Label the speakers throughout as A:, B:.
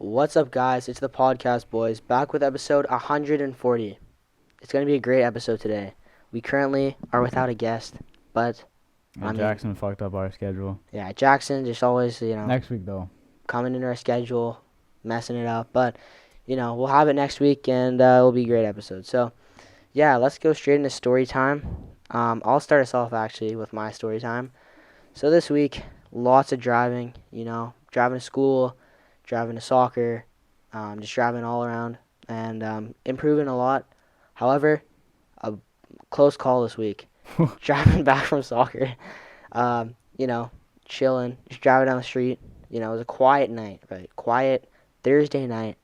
A: What's up, guys? It's the Podcast Boys, back with episode 140. It's going to be a great episode today. We currently are without a guest, but
B: Jackson fucked up our schedule.
A: yeah, Jackson just always,
B: Next week, though.
A: coming into our schedule, messing it up. But, we'll have it next week, and it'll be a great episode. So, yeah, let's go straight into story time. I'll start us off, actually, with my story time. So this week, lots of driving, driving to school, driving to soccer, just driving all around, and improving a lot. However, a close call this week. Driving back from soccer, chilling, just driving down the street. It was a quiet night, right? Quiet Thursday night.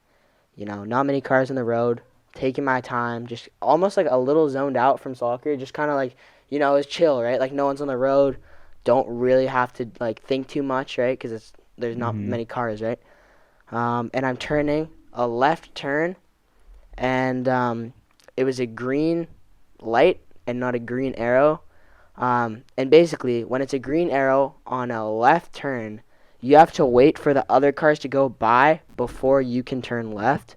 A: Not many cars on the road. Taking my time, just almost like a little zoned out from soccer. Just kind of like, it's chill, right? Like no one's on the road. Don't really have to like think too much, right? Because there's not many cars, right? And I'm turning a left turn, and it was a green light and not a green arrow. And basically, when it's a green arrow on a left turn, you have to wait for the other cars to go by before you can turn left.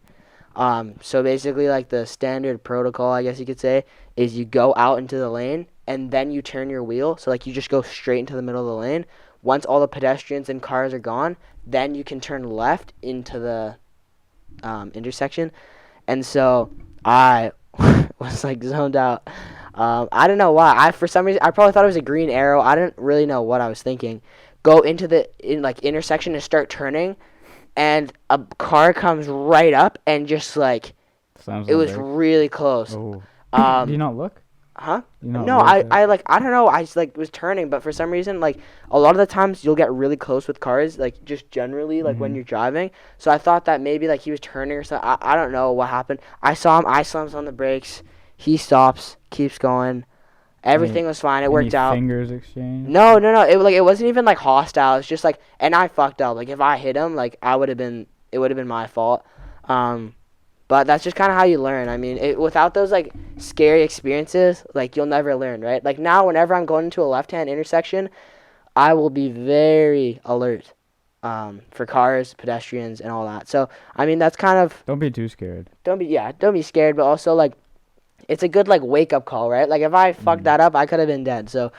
A: So basically, like the standard protocol, I guess you could say, is you go out into the lane and then you turn your wheel. So like you just go straight into the middle of the lane. Once all the pedestrians and cars are gone, then you can turn left into the intersection. And so I was like zoned out. I don't know why. For some reason, I probably thought it was a green arrow. I didn't really know what I was thinking. Go into the intersection and start turning, and a car comes right up and just like it was really close.
B: Oh. Do you not look?
A: Huh? No, I don't know. I just was turning, but for some reason, like a lot of the times you'll get really close with cars, like just generally, like when you're driving. So I thought that maybe like he was turning or something. I don't know what happened. I saw him. I slams on the brakes. He stops, keeps going. Everything was fine. It worked out.
B: Fingers exchanged?
A: No. It wasn't even like hostile. It's just like, and I fucked up. Like if I hit him, like it would have been my fault. But that's just kind of how you learn. I mean, without those, like, scary experiences, like, you'll never learn, right? Like, now, whenever I'm going into a left-hand intersection, I will be very alert for cars, pedestrians, and all that. So, I mean, that's kind of...
B: Don't be too scared.
A: Don't be scared, but also, like, it's a good, like, wake-up call, right? Like, if I fucked that up, I could have been dead, so...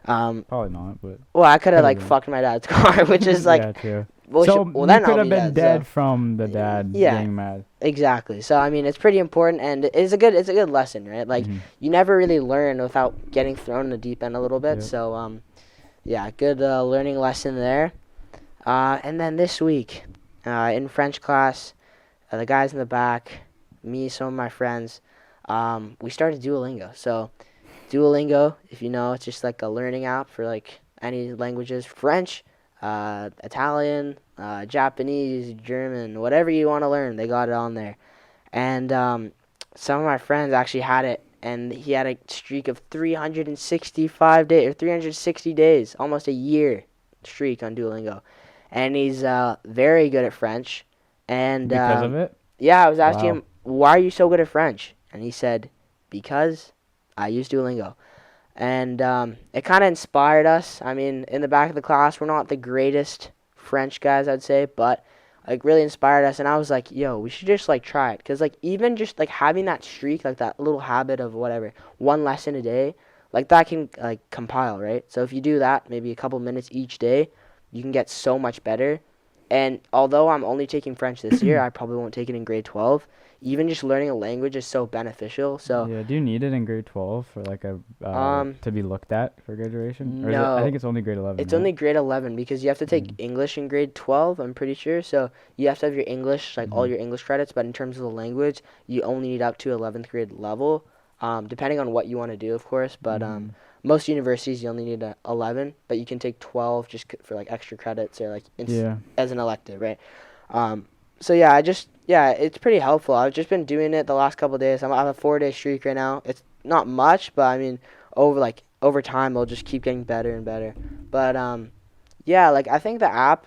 B: Probably not, but...
A: Well, I could have, like, fucked my dad's car, which is, like...
B: Yeah, true.
A: Well,
B: so
A: you
B: could have been dead from the dad being mad.
A: Exactly. So I mean, it's pretty important, and it's a good lesson, right? Like you never really learn without getting thrown in the deep end a little bit. Yep. So good learning lesson there. And then this week, in French class, the guys in the back, me, some of my friends, we started Duolingo. So Duolingo, if you know, it's just like a learning app for like any languages, French. Italian, Japanese, German, whatever you want to learn, they got it on there. And some of my friends actually had it, and he had a streak of 365 days, or 360 days, almost a year streak on Duolingo. And he's very good at French. And
B: because of it?
A: Yeah, I was asking him, why are you so good at French? And he said, because I use Duolingo. And it kind of inspired us. I mean, in the back of the class, we're not the greatest French guys, I'd say, but like really inspired us. And I was like, yo, we should just like try it. Because like even just like having that streak, like that little habit of whatever, one lesson a day, like that can like compile, right? So if you do that, maybe a couple minutes each day, you can get so much better. And although I'm only taking French this year, I probably won't take it in grade 12. Even just learning a language is so beneficial. So
B: yeah, do you need it in grade 12 for like a to be looked at for graduation? Or
A: no,
B: I think it's only grade 11.
A: It's only grade 11 because you have to take English in grade 12. I'm pretty sure. So you have to have your English, like all your English credits. But in terms of the language, you only need up to 11th grade level, depending on what you want to do, of course. But most universities you only need 11, but you can take 12 just for like extra credits or like as an elective, right? So yeah, it's pretty helpful. I've just been doing it the last couple of days. I have a 4-day streak right now. It's not much, but I mean, over time, it'll just keep getting better and better. But I think the app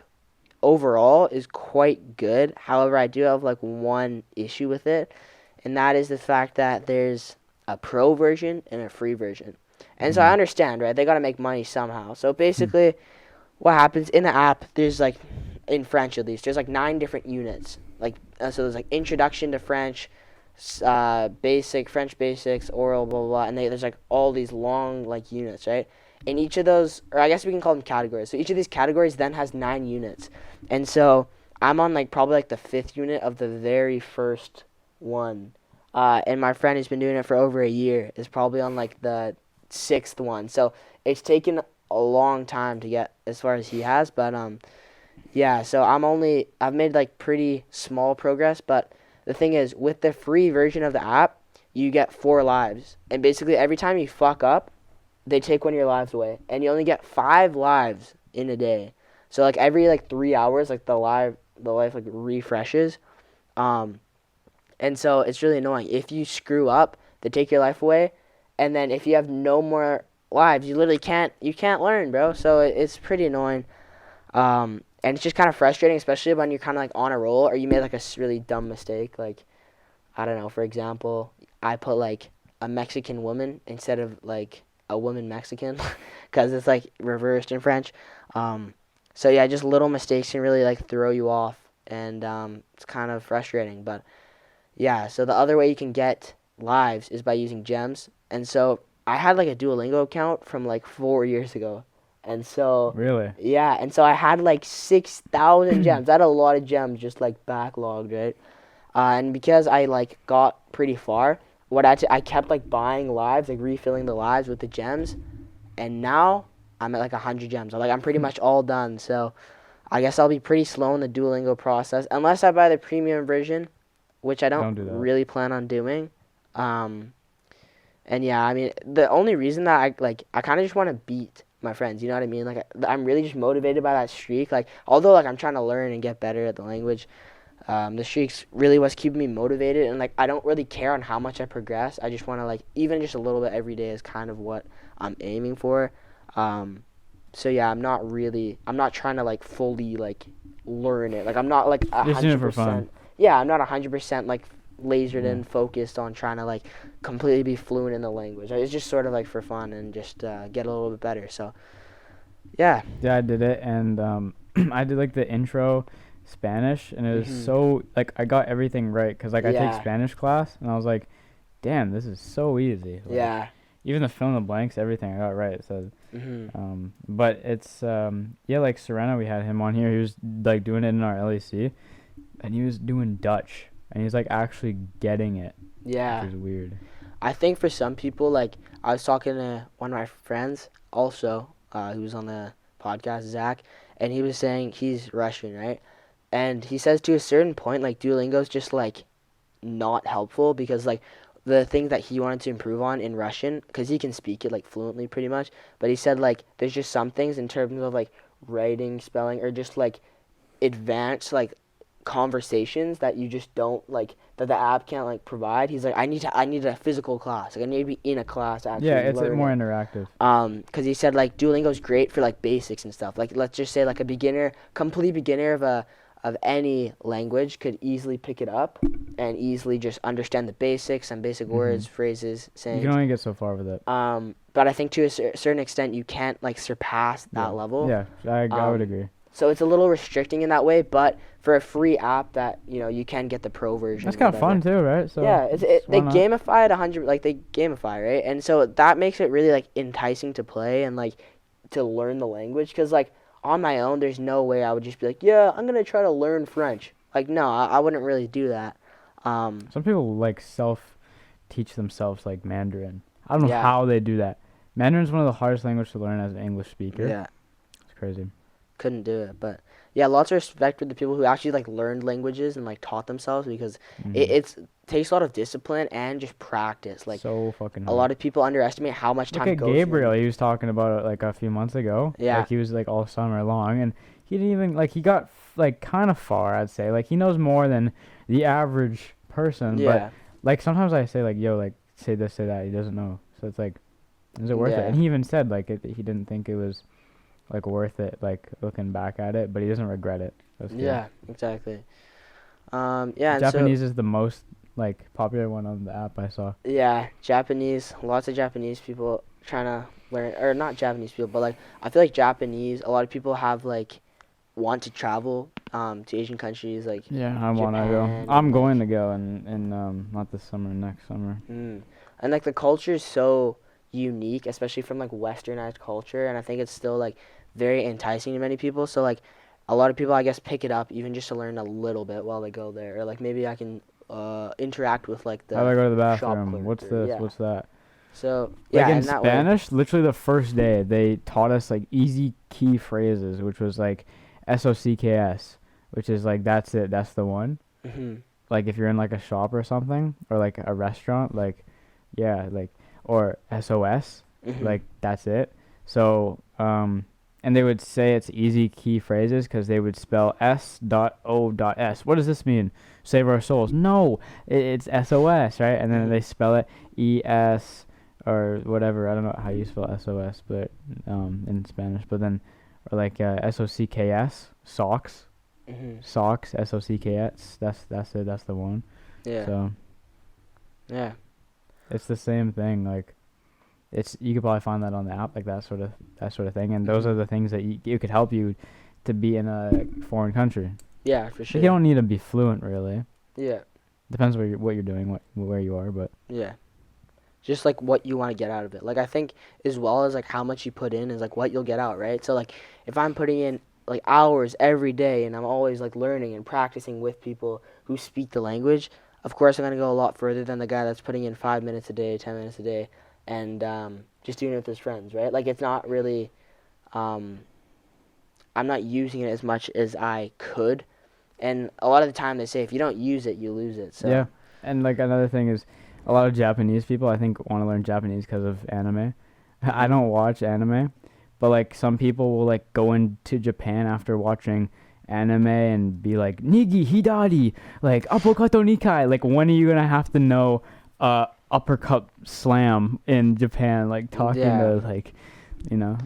A: overall is quite good. However, I do have like one issue with it, and that is the fact that there's a pro version and a free version. And so I understand, right? They got to make money somehow. So basically, what happens in the app, there's like in French at least. There's like 9 different units. Like so there's like introduction to French, basic French basics, oral, blah blah blah, and there's like all these long like units, right? And each of those, or I guess we can call them categories. So each of these categories then has 9 units, and so I'm on like probably like the 5th unit of the very first one, and my friend who's been doing it for over a year is probably on like the 6th one. So it's taken a long time to get as far as he has, but yeah. So I've made like pretty small progress, but the thing is, with the free version of the app, you get 4 lives, and basically every time you fuck up, they take one of your lives away, and you only get 5 lives in a day. So like every like 3 hours, like the life like refreshes, and so it's really annoying. If you screw up, they take your life away, and then if you have no more lives, you literally can't learn, bro. So it's pretty annoying, and it's just kind of frustrating, especially when you're kind of like on a roll or you made like a really dumb mistake. Like, I don't know, for example, I put like a Mexican woman instead of like a woman Mexican because it's like reversed in French. So yeah, just little mistakes can really like throw you off, and it's kind of frustrating. But yeah, so the other way you can get lives is by using gems. And so I had like a Duolingo account from like 4 years ago. And so
B: Really?
A: yeah, and so I had like 6,000 gems. I had a lot of gems just like backlogged, right? And because I like got pretty far, I kept like buying lives, like refilling the lives with the gems, and now I'm at like 100 gems. I'm pretty much all done. So I guess I'll be pretty slow in the Duolingo process unless I buy the premium version, which I don't
B: do that.
A: really plan on doing. And yeah, I mean, the only reason that I kind of just want to beat my friends, you know what I mean? Like, I'm really just motivated by that streak. Like, although like I'm trying to learn and get better at the language, the streaks really was keeping me motivated. And like, I don't really care on how much I progress. I just want to like even just a little bit every day is kind of what I'm aiming for. So yeah, I'm not trying to like fully like learn it. Like, I'm not like 100%. Yeah, I'm not 100% like lasered and focused on trying to like completely be fluent in the language. It's just sort of like for fun and just get a little bit better. So yeah,
B: I did it, and I did like the intro Spanish, and it was so like I got everything right because like I take Spanish class, and I was like, damn, this is so easy. Like,
A: yeah,
B: even the fill in the blanks, everything I got right. So but it's like Serena, we had him on here. He was like doing it in our LEC, and he was doing Dutch. And he's, like, actually getting it.
A: Yeah.
B: Which is weird.
A: I think for some people, like, I was talking to one of my friends also, who was on the podcast, Zach, and he was saying he's Russian, right? And he says to a certain point, like, Duolingo's just, like, not helpful because, like, the thing that he wanted to improve on in Russian, because he can speak it, like, fluently pretty much, but he said, like, there's just some things in terms of, like, writing, spelling, or just, like, advanced, like, conversations that you just don't like that the app can't like provide. He's like, I need a physical class. Like, I need to be in a class to actually
B: it's like more interactive.
A: Because he said like Duolingo's great for like basics and stuff. Like, let's just say like complete beginner of any language could easily pick it up and easily just understand the basics and basic words, phrases, sayings.
B: You can only get so far with it.
A: But I think to a certain extent you can't like surpass that level.
B: Yeah, I would agree.
A: So it's a little restricting in that way, but for a free app that, you know, you can get the pro version.
B: That's kind of fun too, right? So
A: yeah, they gamify it 100, like they gamify, right? And so that makes it really like enticing to play and like to learn the language. Because like on my own, there's no way I would just be like, yeah, I'm gonna try to learn French. Like, no, I wouldn't really do that.
B: Some people like self-teach themselves like Mandarin. I don't know how they do that. Mandarin's one of the hardest languages to learn as an English speaker.
A: Yeah,
B: it's crazy.
A: Couldn't do it, but yeah, lots of respect for the people who actually like learned languages and like taught themselves, because it takes a lot of discipline and just practice. Like,
B: so fucking hard.
A: A lot of people underestimate how much time goes.
B: Look at Gabriel. He was talking about it like a few months ago.
A: Yeah,
B: like he was like all summer long, and he didn't even like he got like kind of far. I'd say like he knows more than the average person. Yeah. But like sometimes I say like, yo, like say this, say that. He doesn't know. So it's like, is it worth it? And he even said like he didn't think it was like worth it, like looking back at it, but he doesn't regret it.
A: Yeah, exactly.
B: Japanese is the most like popular one on the app I saw.
A: Yeah, Japanese. Lots of Japanese people trying to learn, or not Japanese people, but like I feel like Japanese. A lot of people have like want to travel to Asian countries like
B: I want to go.
A: Japan.
B: I'm
A: and,
B: going
A: like,
B: to go in not this summer, next summer.
A: and like the culture is so unique, especially from like westernized culture, and I think it's still like very enticing to many people. So like a lot of people, I guess, pick it up even just to learn a little bit while they go there, or like maybe I can interact with like
B: How do I
A: the
B: go to the
A: shop
B: bathroom?
A: clerk.
B: What's
A: Or,
B: this?
A: yeah.
B: What's that?
A: So
B: Like
A: yeah,
B: in
A: in that way.
B: Spanish, literally the first day they taught us like easy key phrases, which was like SOCKS, which is like that's it, that's the one.
A: Hmm.
B: Like if you're in like a shop or something or like a restaurant, like yeah, like or SOS,
A: Hmm.
B: like that's it. So and they would say it's easy key phrases because they would spell S.O.S. What does this mean? Save our souls. No, it's SOS, right? And then
A: Hmm.
B: they spell it ES or whatever. I don't know how you spell SOS, but in Spanish. But then or like SOCKS, socks,
A: Hmm.
B: socks, SOCKS. That's it. That's the one.
A: Yeah.
B: So
A: Yeah.
B: it's the same thing. Like it's you could probably find that on the app, like that sort of thing. And those are the things that you could help you to be in a foreign country.
A: Yeah, for sure.
B: You don't need to be fluent, really.
A: Yeah.
B: Depends what you're doing, where you are, but
A: Yeah. Just like what you want to get out of it. Like I think as well as like how much you put in is like what you'll get out, right? So like if I'm putting in like hours every day and I'm always like learning and practicing with people who speak the language, of course I'm going to go a lot further than the guy that's putting in 5 minutes a day, 10 minutes a day and just doing it with his friends, right? Like it's not really I'm not using it as much as I could. And a lot of the time they say if you don't use it, you lose it. So
B: yeah. And like another thing is, a lot of Japanese people I think want to learn Japanese because of anime. I don't watch anime, but like some people will like go into Japan after watching anime and be like Nigi Hidari, like Apokato Nikai. Like when are you gonna have to know uppercut slam in Japan? Like talking to like, you know.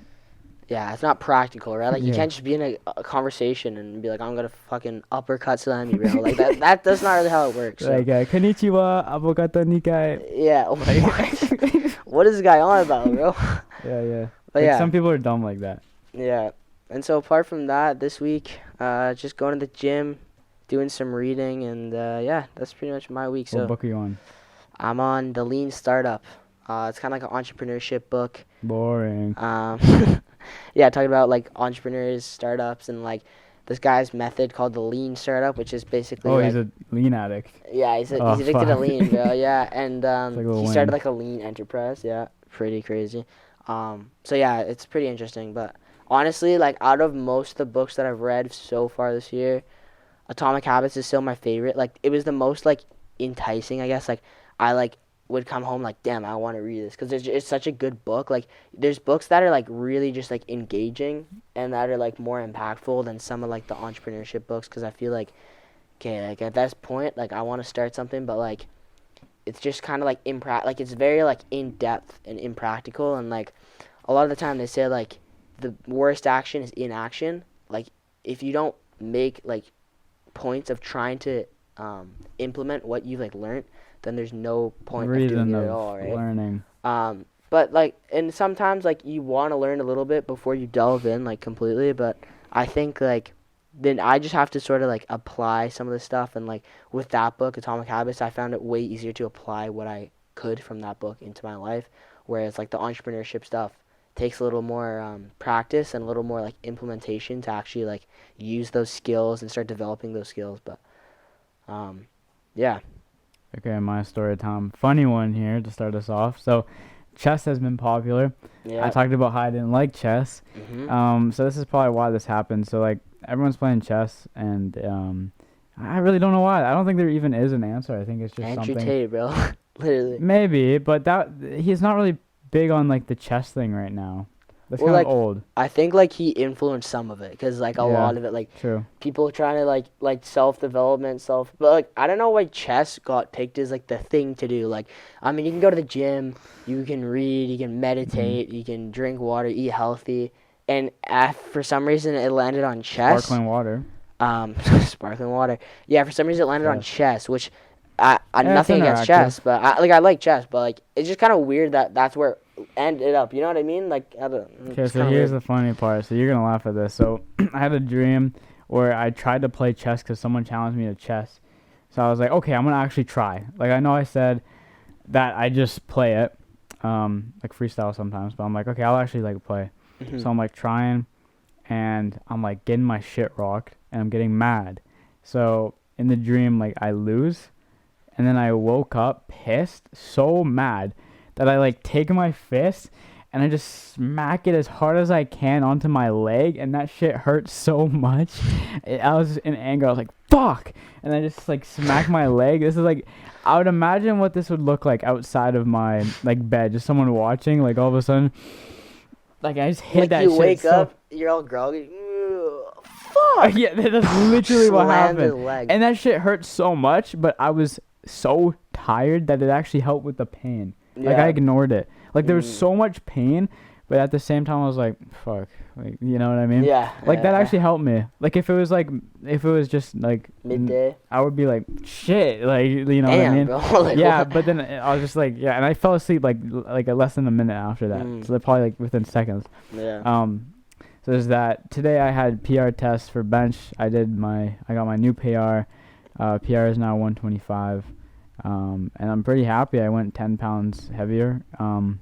A: yeah, it's not practical, right? Like you
B: Yeah.
A: can't just be in a conversation and be like, I'm gonna fucking uppercut slam you, bro. Like that's not really how it works. So.
B: Like konnichiwa, Apokato Nikai.
A: Yeah. What is this guy on about, bro?
B: Yeah.
A: But
B: Like
A: yeah,
B: some people are dumb like that.
A: yeah. And so apart from that, this week, just going to the gym, doing some reading, and yeah, that's pretty much my week.
B: What
A: So
B: book are you on?
A: I'm on the Lean Startup. It's kind of like an entrepreneurship book.
B: Boring.
A: Yeah, talking about like entrepreneurs, startups, and like this guy's method called the Lean Startup, which is basically.
B: Oh,
A: like,
B: he's a lean addict.
A: yeah, he's
B: Oh,
A: addicted to
B: fuck.
A: lean, bro. Yeah, and
B: Like Lil
A: he started
B: Wayne.
A: like a lean enterprise. Yeah, pretty crazy. So yeah, it's pretty interesting. But honestly, like out of most of the books that I've read so far this year, Atomic Habits is still my favorite. Like it was the most like enticing, I guess. Like I like would come home like, damn, I want to read this because it's such a good book. Like there's books that are like really just like engaging and that are like more impactful than some of like the entrepreneurship books because I feel like, okay, like at this point, like I want to start something, but like it's just kind of like like it's very like in depth and impractical and like a lot of the time they say like the worst action is inaction. Like if you don't make like points of trying to implement what you've like learned, then there's no point of doing it at all, right?
B: Learning.
A: But like, and sometimes like you want to learn a little bit before you delve in like completely. But I think like then I just have to sort of like apply some of the stuff. And like with that book, Atomic Habits, I found it way easier to apply what I could from that book into my life. Whereas like the entrepreneurship stuff takes a little more practice and a little more like implementation to actually like use those skills and start developing those skills. But yeah.
B: Okay, my story time. Funny one here to start us off. So, chess has been popular.
A: Yeah.
B: I talked about how I didn't like chess.
A: Mm-hmm.
B: So this is probably why this happened. So like everyone's playing chess, and I really don't know why. I don't think there even is an answer. I think it's just
A: Andrew
B: something.
A: Tate, bro. Literally.
B: Maybe, but he's not really big on like the chess thing right now. That's
A: Well,
B: kind
A: like,
B: of old.
A: I think like he influenced some of it because like a lot of it like
B: True.
A: people trying to like self-development but like I don't know why chess got picked as like the thing to do. Like I mean you can go to the gym, you can read, you can meditate, you can drink water, eat healthy, and for some reason it landed on chess.
B: Sparkling water.
A: Sparkling water. Yeah, for some reason it landed on chess, which I
B: Yeah,
A: nothing
B: it's
A: against
B: interactive.
A: chess, but I like chess, but like it's just kind of weird that that's where end it up. You know what I mean? Like, I don't.
B: Okay, so here's the funny part. So you're gonna laugh at this. So I had a dream where I tried to play chess because someone challenged me to chess. So I was like, okay, I'm gonna actually try. Like, I know I said that I just play it, like freestyle sometimes, but I'm like, okay, I'll actually like play.
A: Mm-hmm.
B: So I'm like trying, and I'm like getting my shit rocked, and I'm getting mad. So in the dream, like I lose, and then I woke up pissed, so mad that I like take my fist and I just smack it as hard as I can onto my leg, and that shit hurt so much. I was in anger. I was like, fuck! And I just like smack my leg. This is like, I would imagine what this would look like outside of my like bed, just someone watching. Like all of a sudden, like I just hit
A: like
B: that
A: you
B: shit.
A: Wake
B: so
A: up, you're all groggy. Fuck!
B: Yeah, that's literally what
A: Slammed his
B: happened.
A: leg.
B: And that shit hurt so much, but I was so tired that it actually helped with the pain. Like I ignored it. Like there was so much pain, but at the same time I was like, fuck. Like, you know what I mean?
A: Yeah.
B: Like that actually helped me. Like if it was just like
A: midday,
B: I would be like, shit. Like, you know
A: damn,
B: what I mean?
A: Bro. Like,
B: yeah,
A: what?
B: but then I was just like, yeah, and I fell asleep like less than a minute after that. So probably like within seconds.
A: Yeah.
B: So there's that. Today I had PR test for bench. I got my new PR. PR is now 125. And I'm pretty happy. I went 10 pounds heavier. And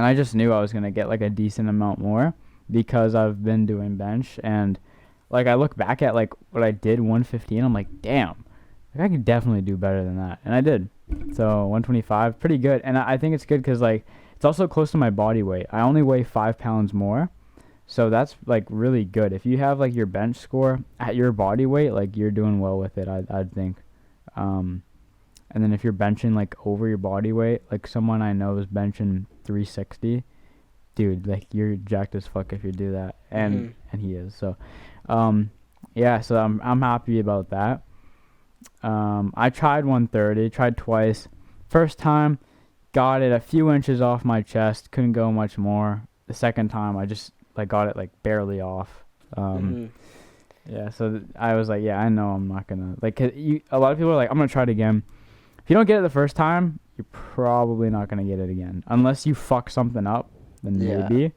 B: I just knew I was going to get like a decent amount more because I've been doing bench. And like I look back at like what I did 115. I'm like, damn, like I could definitely do better than that. And I did. So 125, pretty good. And I think it's good because like it's also close to my body weight. I only weigh 5 pounds more. So that's like really good. If you have like your bench score at your body weight, like you're doing well with it, I'd think. And then if you're benching like over your body weight, like someone I know is benching 360, dude, like you're jacked as fuck if you do that. And he is. So yeah, so I'm happy about that. I tried 130, tried twice. First time, got it a few inches off my chest, couldn't go much more. The second time I just like got it like barely off. Yeah, so I was like, yeah, I know I'm not gonna like. A lot of people are like, I'm gonna try it again. If you don't get it the first time, you're probably not gonna get it again, unless you fuck something up. Then maybe,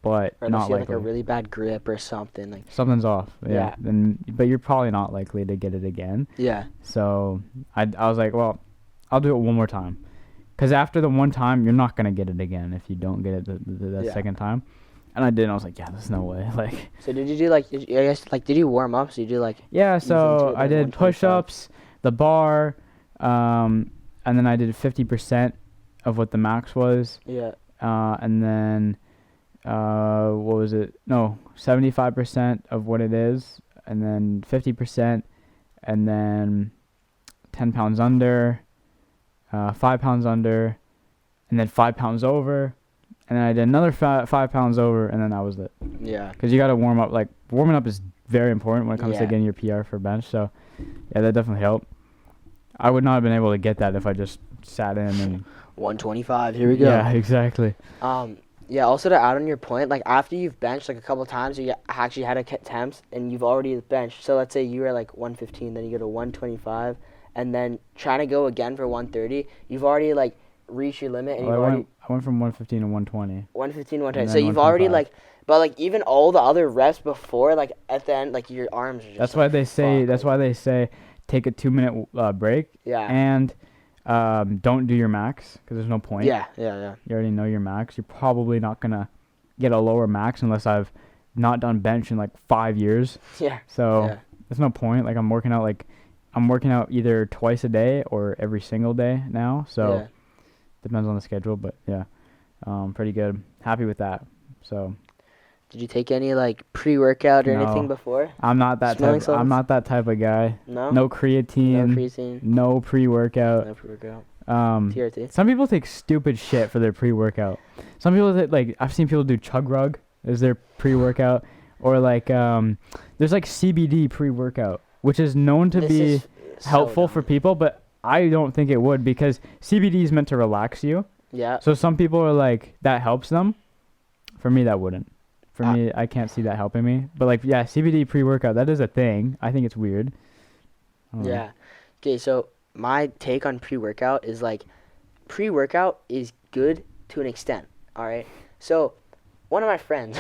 B: but
A: or
B: not
A: you have,
B: likely.
A: like a really bad grip or something. Like
B: something's off. Yeah. But you're probably not likely to get it again.
A: Yeah.
B: So I was like, well, I'll do it one more time, because after the one time, you're not gonna get it again if you don't get it the second time. And I did, and I was like, yeah, there's no way. Like.
A: So did you do like? Did you warm up? So you do like?
B: Yeah. So I did push-ups, the bar, and then I did 50% of what the max was.
A: Yeah.
B: And then, what was it? No, 75% of what it is, and then 50%, and then 10 pounds under, 5 pounds under, and then 5 pounds over. And then I did another 5 pounds over, and then that was it. Yeah. Because you got to warm up. Like, warming up is very important when it comes to getting your PR for bench. So, yeah, that definitely helped. I would not have been able to get that if I just sat in and...
A: 125, here we go.
B: Yeah, exactly.
A: Yeah, also to add on your point, like, after you've benched, like, a couple of times, you actually had attempts, and you've already benched. So, let's say you were, like, 115, then you go to 125, and then trying to go again for 130, you've already, like... reach your limit, and
B: I went from 115 to 120.
A: 115, 120. So you've already like, but like even all the other reps before, like at the end, like your arms are just.
B: That's why they say. That's why they say take a 2-minute break.
A: Yeah.
B: And don't do your max because there's no point.
A: Yeah.
B: You already know your max. You're probably not gonna get a lower max unless I've not done bench in like 5 years.
A: Yeah.
B: So there's no point. Like I'm working out either twice a day or every single day now. So. Yeah. Depends on the schedule, but yeah, pretty good. Happy with that. So,
A: did you take any like pre-workout or anything before?
B: I'm not that type. I'm not that type of guy.
A: No.
B: No creatine. No pre-workout.
A: No pre-workout.
B: TRT. Some people take stupid shit for their pre-workout. Some people like I've seen people do chug rug as their pre-workout, or like there's like CBD pre-workout, which is known to be helpful for people, but I don't think it would, because CBD is meant to relax you. Yeah. So some people are like, that helps them. For me, that wouldn't. For me, I can't see that helping me. But like, yeah, CBD pre-workout, that is a thing. I think it's weird.
A: Yeah. Okay, so my take on pre-workout is like, pre-workout is good to an extent. All right. So one of my friends,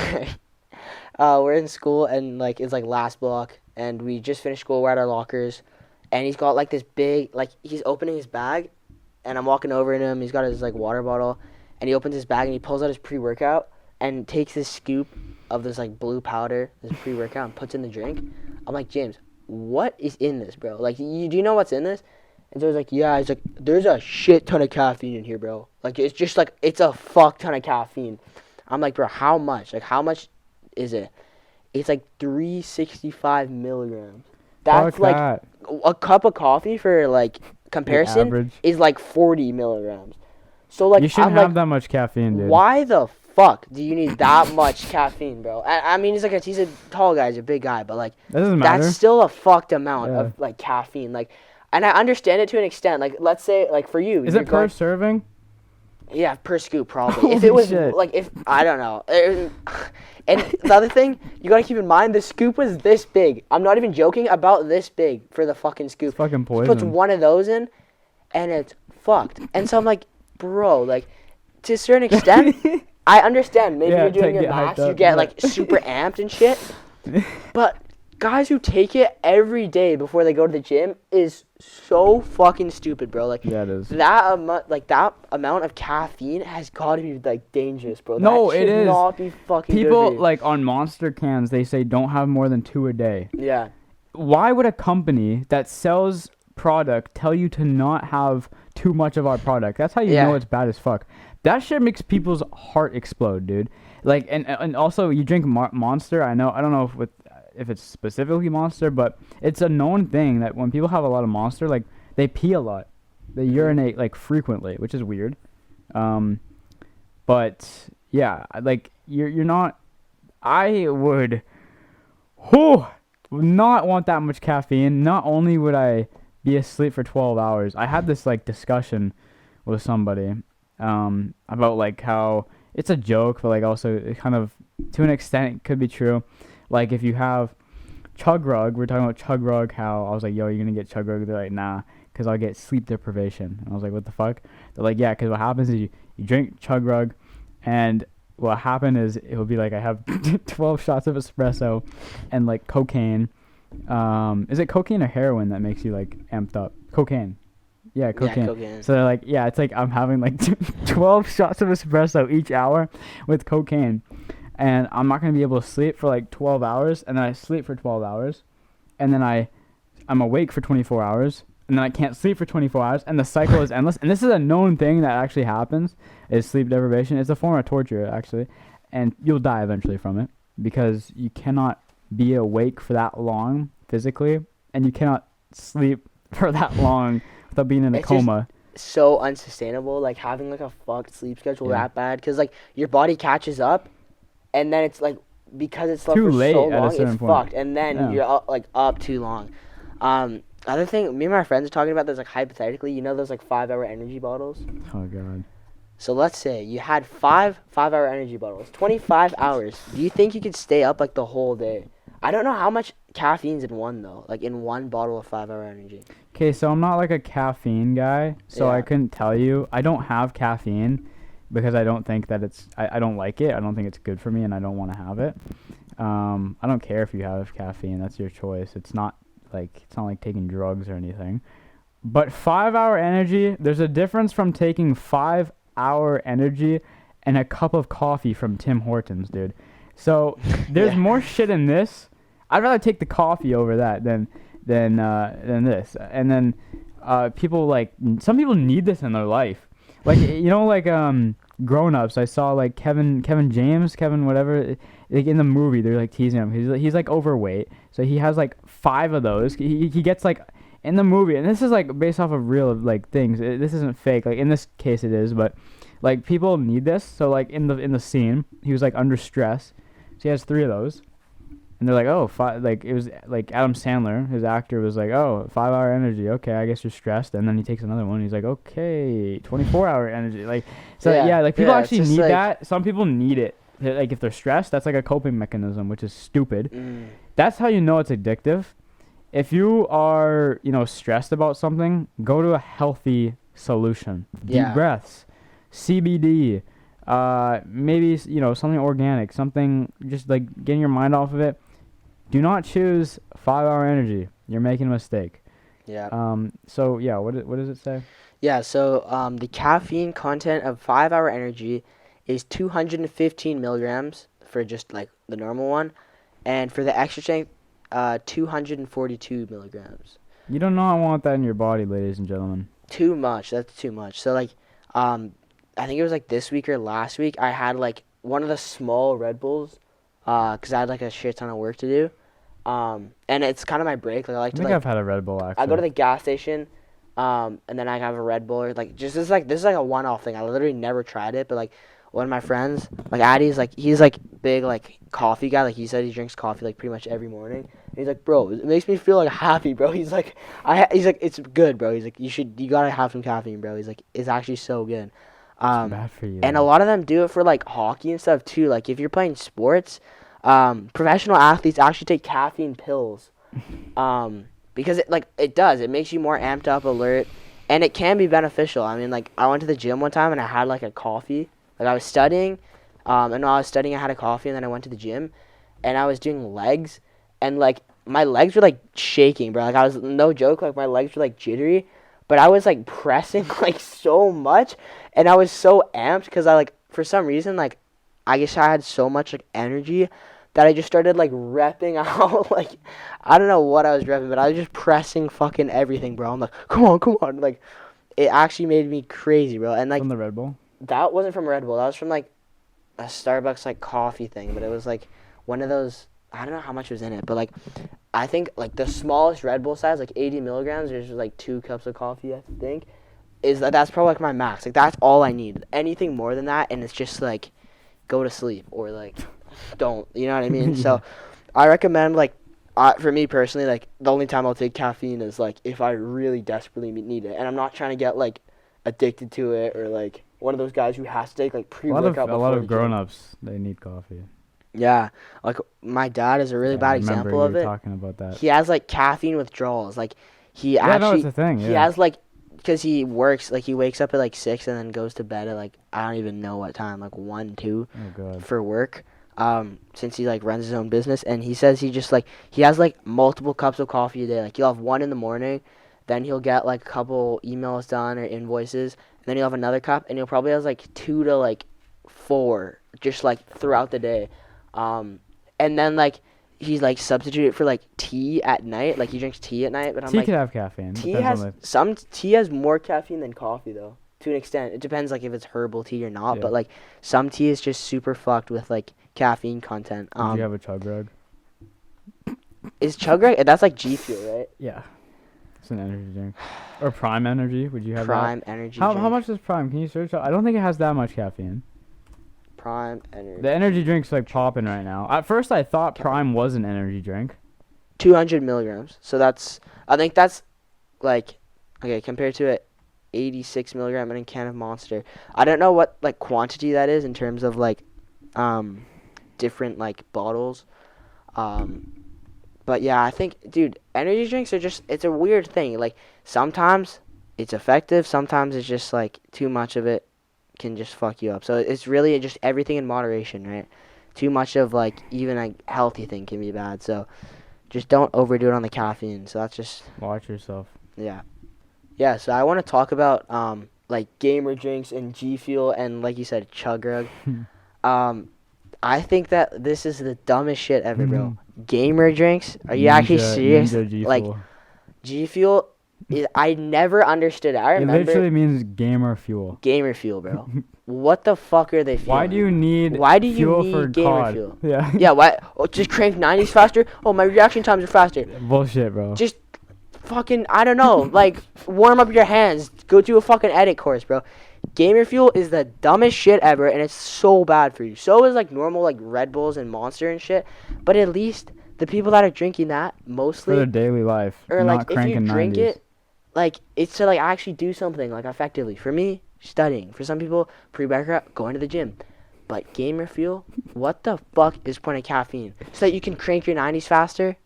A: we're in school and like it's like last block, and we just finished school. We're at our lockers, and he's got like this big like he's opening his bag, and I'm walking over to him. He's got his like water bottle, and he opens his bag and he pulls out his pre-workout and takes this scoop of this like blue powder, this pre-workout, and puts in the drink. I'm like, James, what is in this, bro? Like, do you know what's in this? And so he's like, yeah. He's like, there's a shit ton of caffeine in here, bro. Like, it's just like, it's a fuck ton of caffeine. I'm like, bro, how much? Like, how much is it? It's like 365 milligrams. That's
B: Fuck
A: like
B: that.
A: a cup of coffee for like comparison is like 40 milligrams. So like,
B: you shouldn't
A: I'm
B: have
A: like,
B: that much caffeine, dude.
A: why the fuck do you need that much caffeine, bro? I mean, he's a tall guy, he's a big guy, but like,
B: That doesn't matter.
A: that's still a fucked amount of like caffeine. Like, and I understand it to an extent. Like, let's say like for you,
B: Is it per serving?
A: Yeah, per scoop probably.
B: Holy
A: if it was
B: shit.
A: like if I don't know. And the other thing, you gotta keep in mind, the scoop was this big. I'm not even joking, about this big for the fucking scoop.
B: It's fucking
A: He
B: poison.
A: puts one of those in, and it's fucked. And so I'm like, bro, like to a certain extent, I understand. Maybe
B: Yeah,
A: you're doing
B: to
A: your
B: get hyped
A: max, you
B: up,
A: get
B: yeah.
A: like super amped and shit. But guys who take it every day before they go to the gym is so fucking stupid, bro. Like,
B: Yeah, it is.
A: that amount of caffeine has got to be like dangerous, bro.
B: No,
A: that
B: it
A: should
B: is.
A: not be fucking good
B: People
A: for you.
B: like on Monster cans, they say don't have more than 2 a day.
A: Yeah.
B: Why would a company that sells product tell you to not have too much of our product? That's how you know it's bad as fuck. That shit makes people's heart explode, dude. Like, and also you drink Monster. I don't know if it's specifically Monster, but it's a known thing that when people have a lot of Monster, like they pee a lot, they urinate like frequently, which is weird. But yeah, like you're not. I would, not want that much caffeine. Not only would I be asleep for 12 hours. I had this like discussion with somebody about like how it's a joke, but like also it kind of to an extent it could be true. Like if you have chug rug, we're talking about chug rug, how I was like, yo, you're gonna get chug rug. They're like, nah, because I'll get sleep deprivation. And I was like, what the fuck? They're like, yeah, because what happens is you drink chug rug, and what happened is it will be like I have 12 shots of espresso and like cocaine. Is it cocaine or heroin that makes you like amped up? Cocaine. Yeah, cocaine.
A: Yeah, cocaine.
B: So they're like, yeah, it's like I'm having like 12 shots of espresso each hour with cocaine. And I'm not going to be able to sleep for like 12 hours. And then I sleep for 12 hours. And then I'm awake for 24 hours. And then I can't sleep for 24 hours. And the cycle is endless. And this is a known thing that actually happens, is sleep deprivation. It's a form of torture, actually. And you'll die eventually from it. Because you cannot be awake for that long physically. And you cannot sleep for that long without being in a coma.
A: So unsustainable, like having like a fucked sleep schedule that bad. Because like your body catches up. And then it's like, because it's slept
B: too
A: for
B: late
A: so
B: at a
A: long,
B: certain
A: it's
B: point.
A: fucked. And then you're up too long. Other thing, me and my friends are talking about this, like hypothetically, you know those like 5-hour energy bottles?
B: Oh god.
A: So let's say you had 5-hour energy bottles, 25 hours. Do you think you could stay up like the whole day? I don't know how much caffeine's in one though, like in one bottle of 5-hour energy.
B: Okay, so I'm not like a caffeine guy, so I couldn't tell you. I don't have caffeine because I don't think that I don't like it. I don't think it's good for me, and I don't want to have it. I don't care if you have caffeine. That's your choice. It's not like taking drugs or anything. But 5-hour energy, there's a difference from taking 5-hour energy and a cup of coffee from Tim Hortons, dude. So there's more shit in this. I'd rather take the coffee over that than this. And then people like, some people need this in their life. Like, you know, like Grown-Ups, I saw like Kevin James, whatever, like in the movie they're like teasing him. He's like overweight, so he has like 5 of those. He gets like in the movie, and this is like based off of real like things. This isn't fake. Like in this case it is, but like people need this. So like in the scene, he was like under stress, so he has 3 of those. And they're like, oh, 5, like, it was, like, Adam Sandler, his actor, was like, oh, 5-hour energy, okay, I guess you're stressed. And then he takes another one, and he's like, okay, 24-hour energy. Like, so, like, people actually need that. Some people need it. Like, if they're stressed, that's like a coping mechanism, which is stupid. That's how you know it's addictive. If you are, stressed about something, go to a healthy solution. Deep breaths, CBD, maybe something organic, something just like getting your mind off of it. Do not choose 5-hour energy. You're making a mistake.
A: Yeah.
B: So yeah, what does it say?
A: Yeah. So the caffeine content of 5-hour energy is 215 milligrams for just like the normal one, and for the extra strength, 242 milligrams.
B: You do not want that in your body, ladies and gentlemen.
A: Too much. That's too much. So like, I think it was like this week or last week. I had like one of the small Red Bulls, cause I had like a shit ton of work to do. And it's kind of my break. Like I like
B: I think I've had a Red Bull actually.
A: I go to the gas station, and then I have a Red Bull. Or like just this is like a one-off thing. I literally never tried it, but like one of my friends, like Addie's, like he's like big like coffee guy. Like he said he drinks coffee like pretty much every morning. And he's like, bro, it makes me feel like happy, bro. He's like, he's like, it's good, bro. He's like, you gotta have some caffeine, bro. He's like, it's actually so good.
B: It's bad for you.
A: And a lot of them do it for like hockey and stuff too. Like if you're playing sports, professional athletes actually take caffeine pills, because it does. It makes you more amped up, alert, and it can be beneficial. I mean, like I went to the gym one time and I had like a coffee. Like I was studying, and while I was studying, I had a coffee, and then I went to the gym, and I was doing legs, and like my legs were like shaking, bro. Like I was, no joke, like my legs were like jittery, but I was like pressing like so much, and I was so amped because I like for some reason like I guess I had so much like energy that I just started like repping out. Like I don't know what I was repping, but I was just pressing fucking everything, bro. I'm like, come on, like it actually made me crazy, bro. And like
B: from the Red Bull.
A: That wasn't from Red Bull. That was from like a Starbucks like coffee thing, but it was like one of those. I don't know how much was in it, but like I think like the smallest Red Bull size, like 80 milligrams, there's like 2 cups of coffee. I think that's probably like my max. Like that's all I need. Anything more than that, and it's just like go to sleep or like don't. You know what I mean?
B: Yeah.
A: So I recommend like for me personally, like the only time I'll take caffeine is like if I really desperately need it, and I'm not trying to get like addicted to it or like one of those guys who has to take like pre-workout.
B: A lot of grown-ups, they need coffee.
A: Yeah, like my dad is a really bad example of it.
B: Talking about that.
A: He has like caffeine withdrawals. Like he
B: no, it's a thing. Yeah.
A: He has like because he works like he wakes up at like 6 and then goes to bed at like I don't even know what time, like 1, 2 for work. Since he like runs his own business, and he says he just like he has like multiple cups of coffee a day. Like he'll have one in the morning, then he'll get like a couple emails done or invoices. Then he'll have another cup, and he'll probably have like 2 to like 4 just like throughout the day. And then like he's like substituted for like tea at night. Like he drinks tea at night, but I'm
B: tea
A: like
B: could have caffeine.
A: Tea has more caffeine than coffee though, to an extent. It depends like if it's herbal tea or not. Yeah. But like some tea is just super fucked with like caffeine content.
B: Do you have a chug rug?
A: Is chug rug? That's like G Fuel, right?
B: Yeah. It's an energy drink. Or Prime Energy, would you have
A: Prime
B: that?
A: Energy
B: How
A: drink.
B: much is Prime? Can you search it? I don't think it has that much caffeine.
A: Prime Energy.
B: The energy drink's like popping right now. At first I thought Prime was an energy drink.
A: 200 milligrams. So I think that's like, okay, compared to a 86 milligram in a can of Monster. I don't know what like quantity that is in terms of like different like bottles. But yeah, I think, dude, energy drinks are just, it's a weird thing. Like, sometimes it's effective. Sometimes it's just, like, too much of it can just fuck you up. So it's really just everything in moderation, right? Too much of, like, even a healthy thing can be bad. So just don't overdo it on the caffeine. So that's just...
B: Watch yourself.
A: Yeah. Yeah, so I want to talk about, like, gamer drinks and G Fuel and, like you said, chug rug. I think that this is the dumbest shit ever, bro. Gamer drinks? Are you actually serious? Like, G Fuel, I never understood it. I remember.
B: It literally means gamer fuel.
A: Gamer fuel, bro. What the fuck are they fueling?
B: Why do you need
A: gamer
B: COD?
A: fuel?
B: Yeah.
A: Yeah, why? Oh, just crank 90s faster? Oh, my reaction times are faster.
B: Bullshit, bro.
A: Just fucking, I don't know, like, warm up your hands. Go do a fucking edit course, bro. Gamer fuel is the dumbest shit ever, and it's so bad for you. So is, like, normal, like, Red Bulls and Monster and shit. But at least the people that are drinking that, mostly...
B: For their daily life.
A: Or,
B: like,
A: if you drink
B: 90s.
A: it, like, it's to, like, actually do something, like, effectively. For me, studying. For some people, pre-workout, going to the gym. But gamer fuel, what the fuck is point of caffeine? So that you can crank your 90s faster?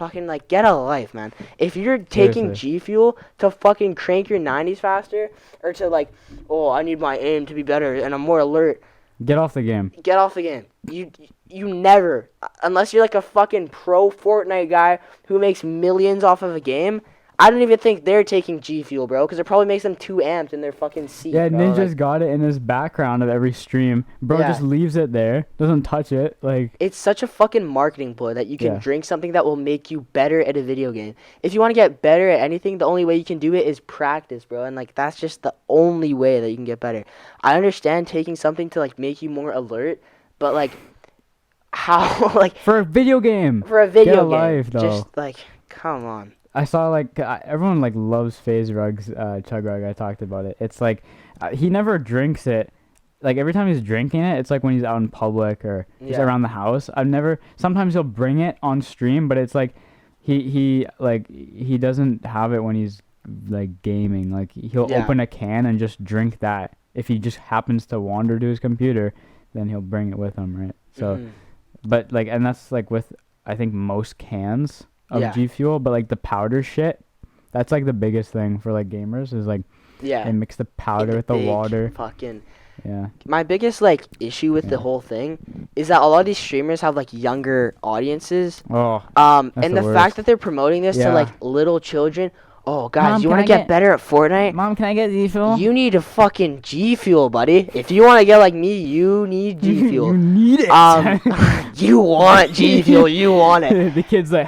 A: fucking, like, get a life, man. If you're taking
B: Seriously.
A: G Fuel to fucking crank your 90s faster, or to, like, oh, I need my aim to be better and I'm more alert,
B: Get off the game.
A: get off the game. You never, unless you're, like, a fucking pro Fortnite guy who makes millions off of a game, I don't even think they're taking G Fuel, bro, because it probably makes them 2 amped in their fucking seat,
B: Yeah,
A: bro.
B: Ninja's
A: Like,
B: got it in his background of every stream. Bro
A: Yeah.
B: just leaves it there, doesn't touch it. Like,
A: it's such a fucking marketing ploy that you can
B: Yeah.
A: drink something that will make you better at a video game. If you want to get better at anything, the only way you can do it is practice, bro. And, like, that's just the only way that you can get better. I understand taking something to, like, make you more alert, but, like, how, like,
B: for a video game.
A: for a video
B: Get a
A: game,
B: life, though.
A: just, like, come on.
B: I saw, like, everyone, like, loves FaZe Rug's Chug Rug. I talked about it. It's like, he never drinks it. Like, every time he's drinking it, it's like when he's out in public or just
A: Yeah.
B: around the house. Sometimes he'll bring it on stream, but it's like, he doesn't have it when he's, like, gaming. Like, he'll
A: Yeah.
B: open a can and just drink that. If he just happens to wander to his computer, then he'll bring it with him, right? So,
A: Mhm.
B: but, like, and that's, like, with, I think, most cans of
A: Yeah.
B: G Fuel, but, like, the powder shit, that's, like, the biggest thing for, like, gamers is, like,
A: Yeah.
B: they mix the powder with the
A: Big
B: water.
A: Fucking.
B: Yeah.
A: My biggest, like, issue with the
B: Yeah.
A: whole thing is that a lot of these streamers have, like, younger audiences.
B: Oh,
A: And
B: That's
A: the
B: the
A: fact
B: worst.
A: that they're promoting this to,
B: Yeah.
A: like, little children. Oh, guys,
B: Mom,
A: you
B: can
A: want
B: I
A: to get
B: get-
A: better at Fortnite?
B: Mom, can I get G Fuel?
A: You need to fucking G Fuel, buddy. If you want to get like me, you need G
B: You
A: Fuel.
B: need it.
A: You want G Fuel. You want it.
B: The kid's like,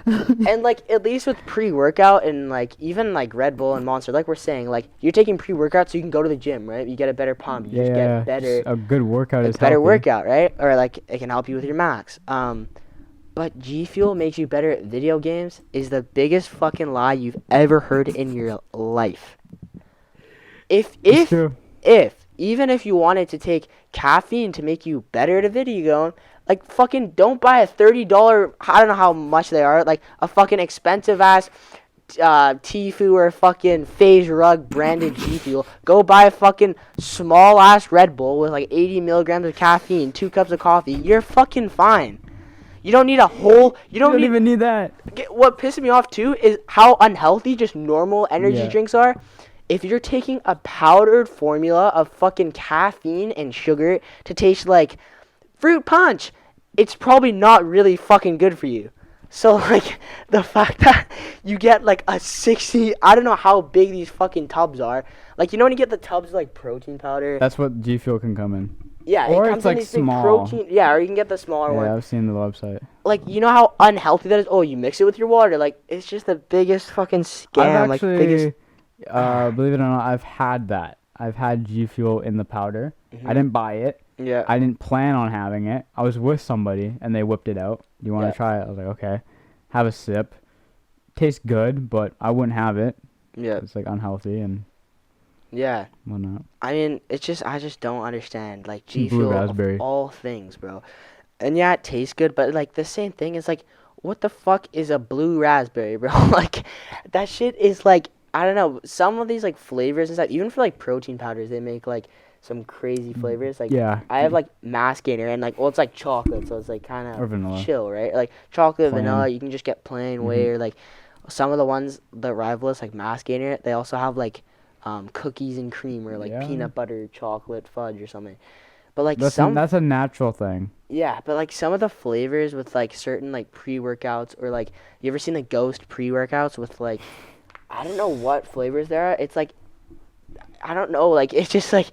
A: And, like, at least with pre-workout and, like, even, like, Red Bull and Monster, like we're saying, like, you're taking pre-workout so you can go to the gym, right? You get a better pump. You just
B: yeah,
A: get better.
B: a good workout
A: Like,
B: is
A: better
B: healthy.
A: workout, right? Or, like, it can help you with your max. But G Fuel makes you better at video games is the biggest fucking lie you've ever heard in your life.
B: It's true.
A: Even if you wanted to take caffeine to make you better at a video game, like, fucking don't buy a $30, I don't know how much they are, like, a fucking expensive ass Tfue or fucking FaZe Rug branded G Fuel. Go buy a fucking small ass Red Bull with like 80 milligrams of caffeine, 2 cups of coffee. You're fucking fine. You don't need a whole. You don't
B: even need that.
A: What pisses me off too is how unhealthy just normal energy
B: Yeah.
A: drinks are. If you're taking a powdered formula of fucking caffeine and sugar to taste like fruit punch, it's probably not really fucking good for you. So, like, the fact that you get, like, a 60... I don't know how big these fucking tubs are. Like, you know when you get the tubs, like, protein powder?
B: That's what G Fuel can come in.
A: Yeah,
B: or
A: it comes
B: it's,
A: in
B: like,
A: these big
B: small.
A: protein... Yeah, or you can get the smaller
B: Yeah,
A: one.
B: I've seen the website.
A: Like, you know how unhealthy that is? Oh, you mix it with your water. Like, it's just the biggest fucking scam.
B: I've
A: Like,
B: actually,
A: biggest...
B: believe it or not, I've had that. I've had G Fuel in the powder.
A: Mhm.
B: I didn't buy it.
A: Yeah.
B: I didn't plan on having it. I was with somebody, and they whipped it out. You want to
A: Yeah.
B: try it? I was like, okay. Have a sip. Tastes good, but I wouldn't have it.
A: Yeah.
B: It's, like, unhealthy and
A: Yeah.
B: whatnot.
A: I mean, I just don't understand. Like, G
B: Blue
A: Fuel
B: raspberry.
A: of all things, bro. And yeah, it tastes good, but, like, the same thing is, like, what the fuck is a blue raspberry, bro? Like, that shit is, like, I don't know. Some of these, like, flavors and stuff, even for, like, protein powders, they make, like, some crazy flavors. Like,
B: Yeah.
A: I have, like, mass gainer and, like, well, it's, like, chocolate, so it's, like, kind
B: Or vanilla.
A: of chill, right? Like, chocolate,
B: Plain.
A: vanilla, you can just get plain way, or, like, some of the ones that rival us, like, mass gainer, they also have, like, cookies and cream or, like,
B: Yeah.
A: peanut butter, chocolate, fudge or something. But, like,
B: That's a natural thing.
A: yeah, but, like, some of the flavors with, like, certain, like, pre-workouts or, like, you ever seen the Ghost pre-workouts with, like, I don't know what flavors there are. It's, like, I don't know, like, it's just, like,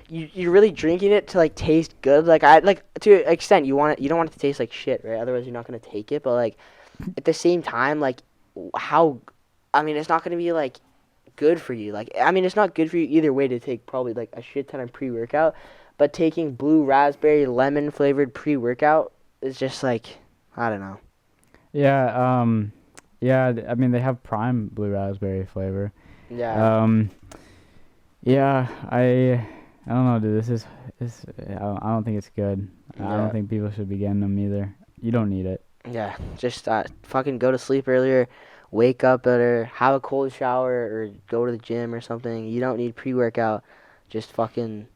A: you're really drinking it to, like, taste good. Like, to an extent, you don't want it to taste like shit, right? Otherwise, you're not going to take it. But, like, at the same time, like, I mean, it's not going to be, like, good for you. Like, I mean, it's not good for you either way to take probably, like, a shit ton of pre-workout. But taking blue raspberry lemon flavored pre-workout is just, like, I don't know.
B: Yeah, I mean, they have prime blue raspberry flavor.
A: Yeah.
B: Yeah, I don't know, dude. I don't think it's good. I
A: Yeah.
B: don't think people should be getting them either. You don't need it.
A: Yeah, just fucking go to sleep earlier, wake up better, have a cold shower, or go to the gym or something. You don't need pre-workout. Just fucking,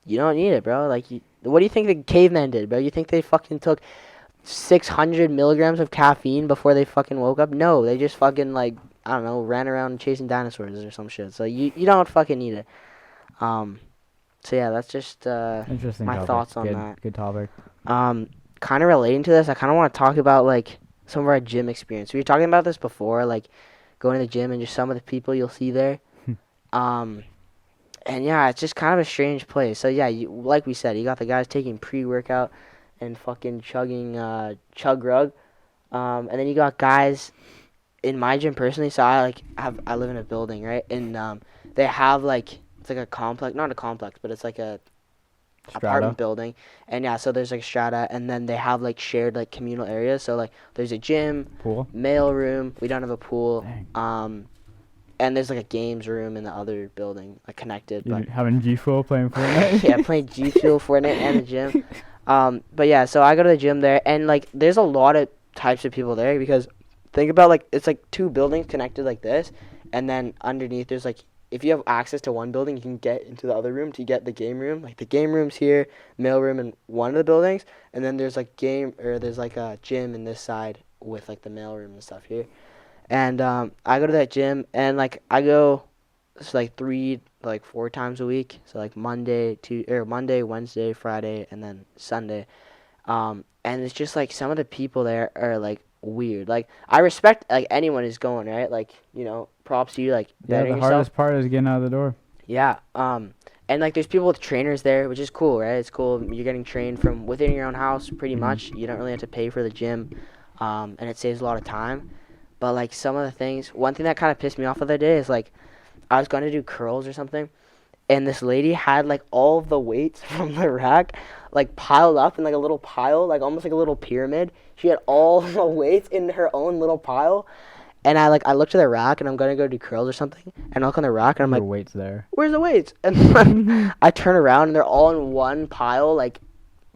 A: you don't need it, bro. Like, what do you think the cavemen did, bro? You think they fucking took 600 milligrams of caffeine before they fucking woke up? No, they just fucking, like, I don't know, ran around chasing dinosaurs or some shit. So you don't fucking need it. So yeah, that's just
B: Interesting
A: my
B: topic.
A: thoughts on that.
B: Good topic.
A: Kind of relating to this, I kind of want to talk about, like, some of our gym experience. We were talking about this before, like, going to the gym and just some of the people you'll see there. And yeah, it's just kind of a strange place. So yeah, like we said, you got the guys taking pre-workout and fucking chugging chug rug. And then you got guys in my gym personally. So I live in a building, right? And they have, like, it's like a complex, not a complex, but it's like a apartment building. And yeah, so there's like strata, and then they have, like, shared, like, communal areas. So, like, there's a gym,
B: pool,
A: mail room. We don't have a pool.
B: Dang.
A: And there's, like, a games room in the other building, like, connected.
B: But having G Fuel playing Fortnite.
A: Yeah, playing G Fuel, Fortnite, and the gym. But yeah, so I go to the gym there, and, like, there's a lot of types of people there, because think about, like, it's like 2 buildings connected like this, and then underneath there's, like, if you have access to one building, you can get into the other room to get the game room. Like, the game room's here, mail room in one of the buildings, and then there's, like, there's, like, a gym in this side with, like, the mail room and stuff here. And I go to that gym, and, like, I go, it's like 4 times a week. So, like, Monday, Wednesday, Friday, and then Sunday. And it's just, like, some of the people there are, like, weird. Like, I respect, like, anyone who's going, right? Like, you know, props to you, like,
B: yeah, the hardest part is getting out of the door.
A: Yeah. And, like, there's people with trainers there, which is cool, right? It's cool. You're getting trained from within your own house pretty much. You don't really have to pay for the gym, and it saves a lot of time. But, like, some of the things, one thing that kind of pissed me off the other day is, like, I was going to do curls or something, and this lady had, like, all of the weights from the rack, like, piled up in, like, a little pile, like, almost like a little pyramid. She had all the weights in her own little pile. And I looked at the rack, and I'm going to go do curls or something, and I look on the rack, and I'm like,
B: weights there.
A: Where's the weights? And then I turn around, and they're all in one pile, like,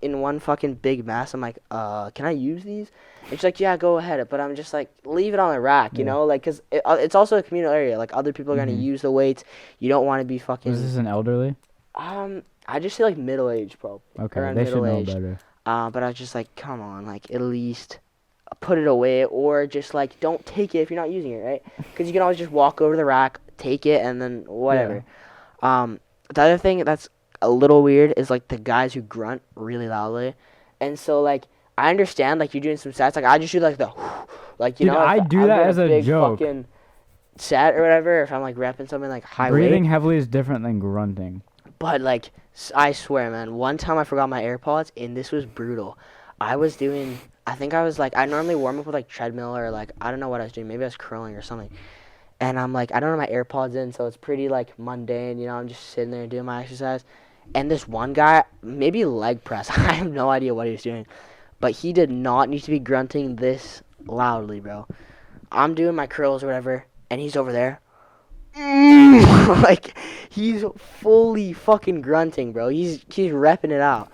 A: in one fucking big mass. I'm like, can I use these? And she's like, yeah, go ahead. But I'm just like, leave it on the rack, you know? Like, because it's also a communal area. Like, other people are going to use the weights. You don't want to be fucking...
B: Was this an elderly?
A: I just say, like, middle-aged, probably.
B: Okay, they should know better.
A: But I was just like, come on, like, at least put it away, or just, like, don't take it if you're not using it, right? Because you can always just walk over to the rack, take it, and then whatever. Yeah. The other thing that's a little weird is, like, the guys who grunt really loudly. And so, like, I understand, like, you're doing some sets. Like, I just do, like, the, like, you
B: Dude,
A: know.
B: I do that as a joke.
A: Fucking set or whatever, if I'm, like, repping something, like, high
B: Breathing
A: weight.
B: heavily is different than grunting.
A: But, like, I swear, man, one time I forgot my AirPods, and this was brutal. I normally warm up with, like, treadmill or, like, I don't know what I was doing. Maybe I was curling or something. And I'm, like, I don't have my AirPods in, so it's pretty, like, mundane, you know. I'm just sitting there doing my exercise. And this one guy, maybe leg press. I have no idea what he was doing. But he did not need to be grunting this loudly, bro. I'm doing my curls or whatever, and he's over there. Like, he's fully fucking grunting, bro. He's repping it out.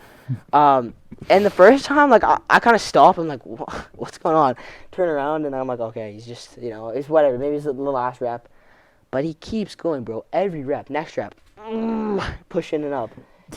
A: And the first time, like, I kind of stop. I'm like, what's going on? Turn around, and I'm like, okay, he's just, you know, it's whatever. Maybe it's the last rep. But he keeps going, bro. Every rep, next rep, pushing it up.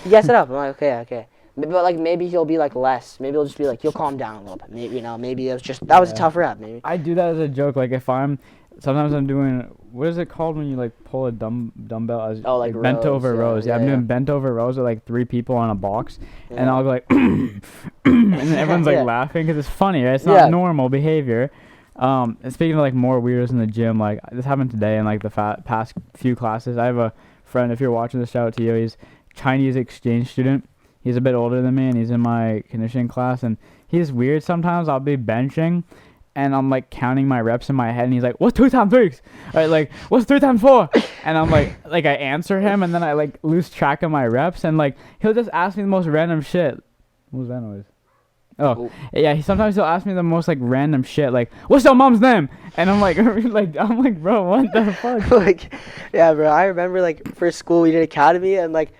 A: He gets it up. I'm like, okay. But, like, maybe he'll be, like, less. Maybe he'll just be like, you'll calm down a little bit. Maybe, you know, maybe it was just, that was a tough rep, maybe.
B: I do that as a joke. Like, sometimes I'm doing, what is it called when you, like, pull a dumbbell as
A: like
B: bent
A: rows,
B: over rows? Yeah, I'm doing bent over rows with, like, 3 people on a box, and I'll go like, and then everyone's like laughing because it's funny, right? It's not normal behavior. And speaking of, like, more weirdos in the gym, like, this happened today in, like, the past few classes. I have a friend, if you're watching this, shout out to you. He's Chinese exchange student. He's a bit older than me, and he's in my conditioning class, and he's weird sometimes. I'll be benching, and I'm, like, counting my reps in my head, and he's like, what's 2 times 3? Right, like, what's 3 times 4? And I'm like, I answer him, and then I, like, lose track of my reps, and, like, he'll just ask me the most random shit. What was that noise? Oh, yeah, sometimes he'll ask me the most, like, random shit, like, what's your mom's name? And I'm like, bro, what the fuck?
A: Like, yeah, bro, I remember, like, for school, we did academy, and, like,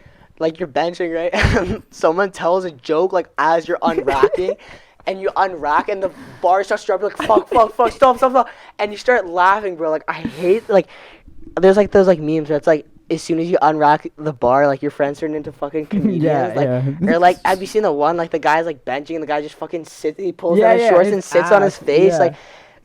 A: you're benching, right? And someone tells a joke, like, as you're unracking, and you unrack, and the bar starts dropping, like, fuck, stop. And you start laughing, bro. Like, I hate, like, there's, like, those, like, memes where it's, like, as soon as you unrack the bar, like your friends turn into fucking comedians.
B: Yeah,
A: Or like, have you seen the one like the guy's like benching and the guy just fucking sits, he pulls
B: Yeah,
A: down his
B: yeah,
A: shorts
B: his
A: and sits on his
B: ass,
A: face.
B: yeah.
A: Like,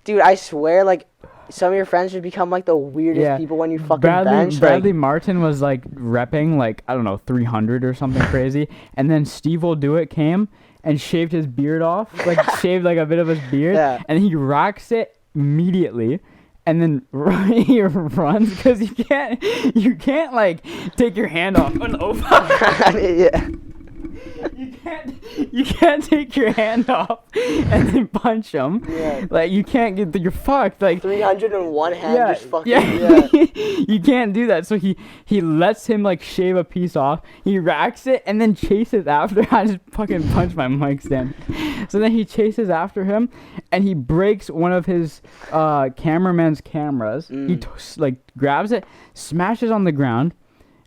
A: dude, I swear, like some of your friends just become like the weirdest people when you fucking bench.
B: Bradley Martin was like repping like, I don't know, 300 or something crazy, and then Steve Will Do It came and shaved his beard off, like shaved like a bit of his beard, and he rocks it immediately. And then he runs because you can't like take your hand off.
A: Yeah.
B: You can't take your hand off and then punch him.
A: Yeah.
B: Like you can't get. You're fucked. Like
A: 301 hand just fucking.
B: Yeah. You can't do that. So he lets him like shave a piece off. He racks it and then chases after. I just fucking punched my mic stand. So then he chases after him, and he breaks one of his cameraman's cameras. He like grabs it, smashes on the ground,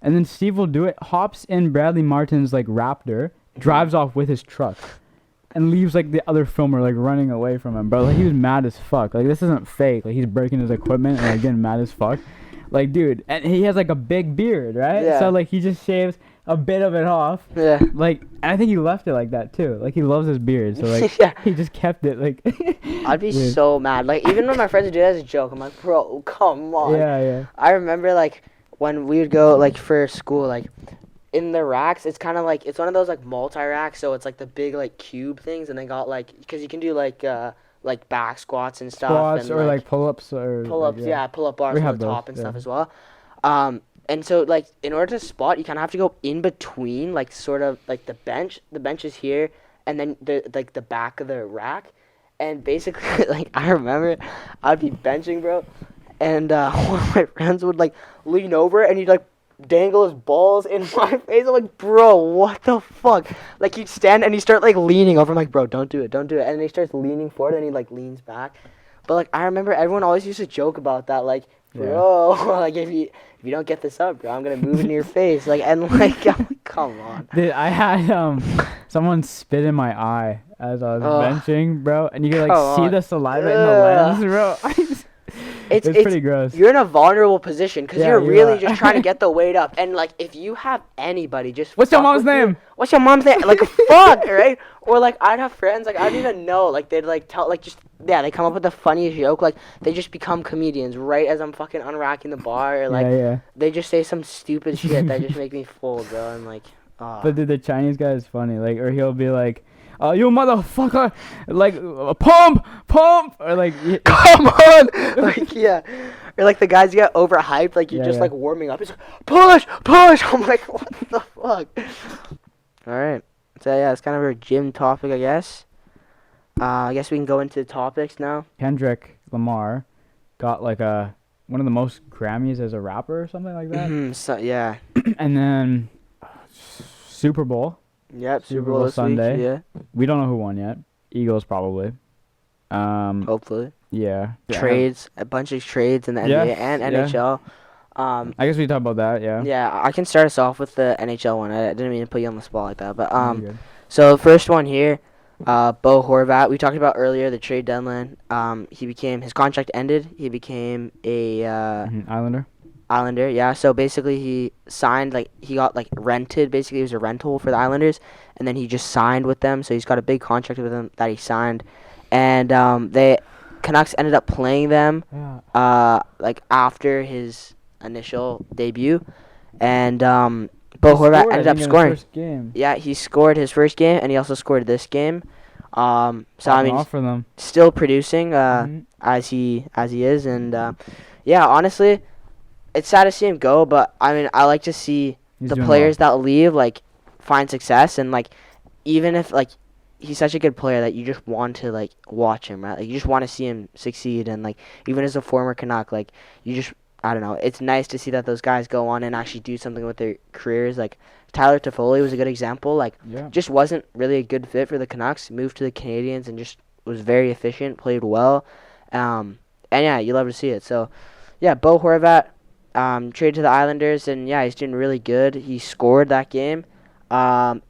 B: and then Steve Will Do It, hops in Bradley Martin's like Raptor, drives off with his truck, and leaves like the other filmer like running away from him, bro. Like he was mad as fuck. Like this isn't fake. Like he's breaking his equipment and like getting mad as fuck. Like dude, and he has like a big beard, right?
A: Yeah.
B: So like he just shaves a bit of it off.
A: Yeah.
B: Like, and I think he left it like that too. Like he loves his beard, so like he just kept it. Like
A: I'd be so mad. Like even when my friends would do that as a joke, I'm like, bro, come on.
B: Yeah.
A: I remember like when we would go like for school, like in the racks, it's kind of like it's one of those like multi-racks, so it's like the big like cube things, and they got like because you can do like back squats and stuff.
B: Squats
A: and,
B: or like pull-ups or
A: pull-ups,
B: like,
A: pull-up bars on the top and stuff as well. And so like in order to spot, you kind of have to go in between, like sort of like the bench. The bench is here, and then the back of the rack. And basically, like I remember, I'd be benching, bro, and one of my friends would like lean over and he'd like dangle his balls in my face. I'm like, bro, what the fuck? Like he'd stand and he'd start like leaning over. I'm like, bro, don't do it. And then he starts leaning forward and he like leans back. But like I remember everyone always used to joke about that, like, bro, like if you don't get this up, bro, I'm gonna move into your face. Like and like, I'm like, come on.
B: Dude, I had someone spit in my eye as I was benching, bro, and you could like see the saliva in the lens, bro. It's pretty gross.
A: You're in a vulnerable position because you're really just trying to get the weight up. And, like, if you have anybody just...
B: What's your mom's name?
A: What's your mom's name? Like, fuck, right? Or, like, I'd have friends, like, I don't even know. Like, they'd, like, tell, like, just... Yeah, they come up with the funniest joke. Like, they just become comedians right as I'm fucking unracking the bar. Or, like, they just say some stupid shit that just make me fold, bro. And, like,
B: But, dude, the Chinese guy is funny. Like, or he'll be like... you motherfucker, like, pump, or like,
A: come on, like, yeah, or like the guys get overhyped, like you're just like warming up. It's like, push. I'm like, what the fuck? All right, so yeah, it's kind of our gym topic, I guess. I guess we can go into the topics now.
B: Kendrick Lamar got like one of the most Grammys as a rapper or something like that.
A: So yeah,
B: and then Super Bowl.
A: Yep,
B: Super Bowl Sunday.
A: Week, yeah.
B: We don't know who won yet. Eagles probably.
A: Hopefully.
B: Yeah.
A: Trades, a bunch of trades in the NBA and NHL.
B: I guess we talk about that, yeah.
A: Yeah, I can start us off with the NHL one. I didn't mean to put you on the spot like that, but so first one here, Bo Horvat. We talked about earlier the trade deadline. His contract ended. He became a Islander, yeah. So basically, he signed, like, he got, like, rented. Basically, it was a rental for the Islanders, and then he just signed with them. So he's got a big contract with them that he signed. And Canucks ended up playing them, like, after his initial debut. And Bo Horvat ended up scoring.
B: First game.
A: Yeah, he scored his first game, and he also scored this game. So, I mean,
B: for them.
A: Still producing as he is. And, yeah, honestly... It's sad to see him go, but I mean, I like to see the players that leave, like, find success, and, like, even if, like, he's such a good player that you just want to, like, watch him, right? Like, you just want to see him succeed, and, like, even as a former Canuck, like, you just, I don't know, it's nice to see that those guys go on and actually do something with their careers. Like, Tyler Toffoli was a good example, like, just wasn't really a good fit for the Canucks, moved to the Canadiens, and just was very efficient, played well, and, yeah, you love to see it. So, yeah, Bo Horvat, traded to the Islanders, and yeah, he's doing really good. He scored that game, and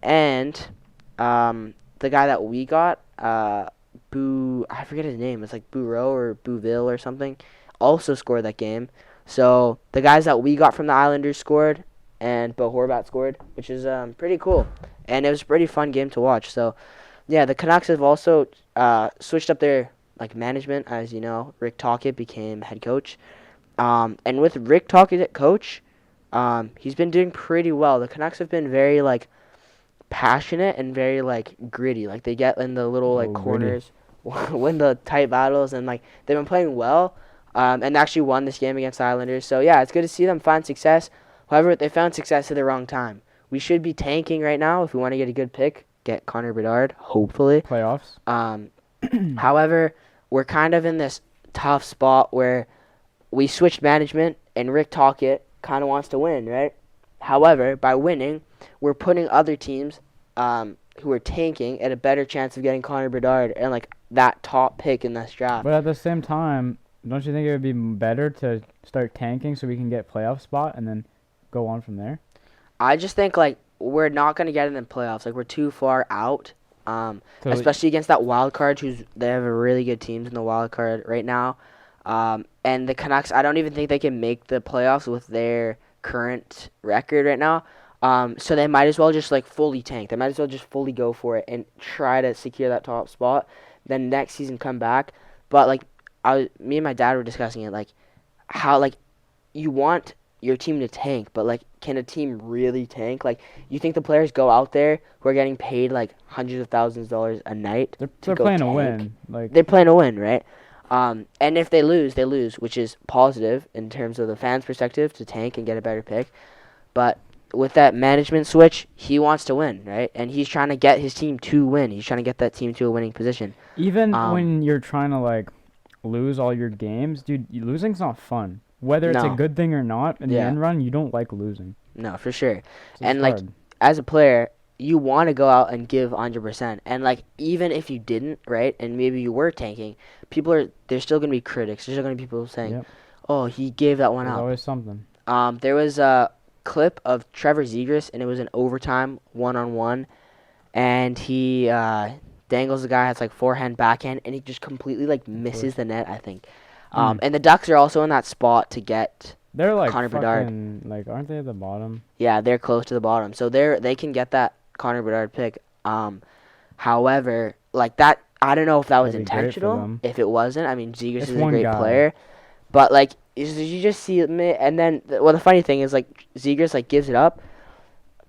A: the guy that we got, I forget his name. It's like Bourreau or Bouville or something, also scored that game. So the guys that we got from the Islanders scored, and Bo Horvat scored, which is pretty cool. And it was a pretty fun game to watch. So, yeah, the Canucks have also switched up their management. As you know, Rick Tocchet became head coach. And with Rick Tocchet at coach, he's been doing pretty well. The Canucks have been very passionate and very gritty. Like they get in the little corners, win the tight battles, and they've been playing well. And actually won this game against the Islanders. So yeah, it's good to see them find success. However, they found success at the wrong time. We should be tanking right now if we want to get a good pick. Get Connor Bedard, hopefully.
B: Playoffs.
A: However, we're kind of in this tough spot where we switched management, and Rick Tocchet kind of wants to win, right? However, by winning, we're putting other teams who are tanking at a better chance of getting Connor Bedard and that top pick in this draft.
B: But at the same time, don't you think it would be better to start tanking so we can get playoff spot and then go on from there?
A: I just think we're not going to get in the playoffs. We're too far out, especially against that wild card. They have a really good teams in the wild card right now. And the Canucks, I don't even think they can make the playoffs with their current record right now. So they might as well just fully tank. They might as well just fully go for it and try to secure that top spot. Then next season come back. But me and my dad were discussing it, how you want your team to tank, but can a team really tank? You think the players go out there who are getting paid hundreds of thousands of dollars a night?
B: They're playing to win.
A: They're playing to win, right? And if they lose, they lose, which is positive in terms of the fans' perspective to tank and get a better pick. But with that management switch, he wants to win, right? And he's trying to get his team to win. He's trying to get that team to a winning position.
B: Even when you're trying to lose all your games, dude, losing's not fun. Whether it's a good thing or not, in the end run, you don't like losing.
A: No, for sure.
B: So
A: and as a player, you want to go out and give 100%. And even if you didn't, right, and maybe you were tanking, there's still gonna be critics. There's still gonna be people saying, "Oh, he gave that one
B: There's
A: up."
B: always something.
A: There was a clip of Trevor Zegras, and it was an overtime 1-on-1, and he dangles the guy, has forehand, backhand, and he just completely misses the net, I think. And the Ducks are also in that spot to get
B: They're
A: Connor Bedard.
B: Aren't they at the bottom?
A: Yeah, they're close to the bottom, so they can get that Connor Bedard pick. However, that I don't know if that was intentional. If it wasn't, I mean, Zegras is a great player, but you just see it, and then the funny thing is Zegras gives it up.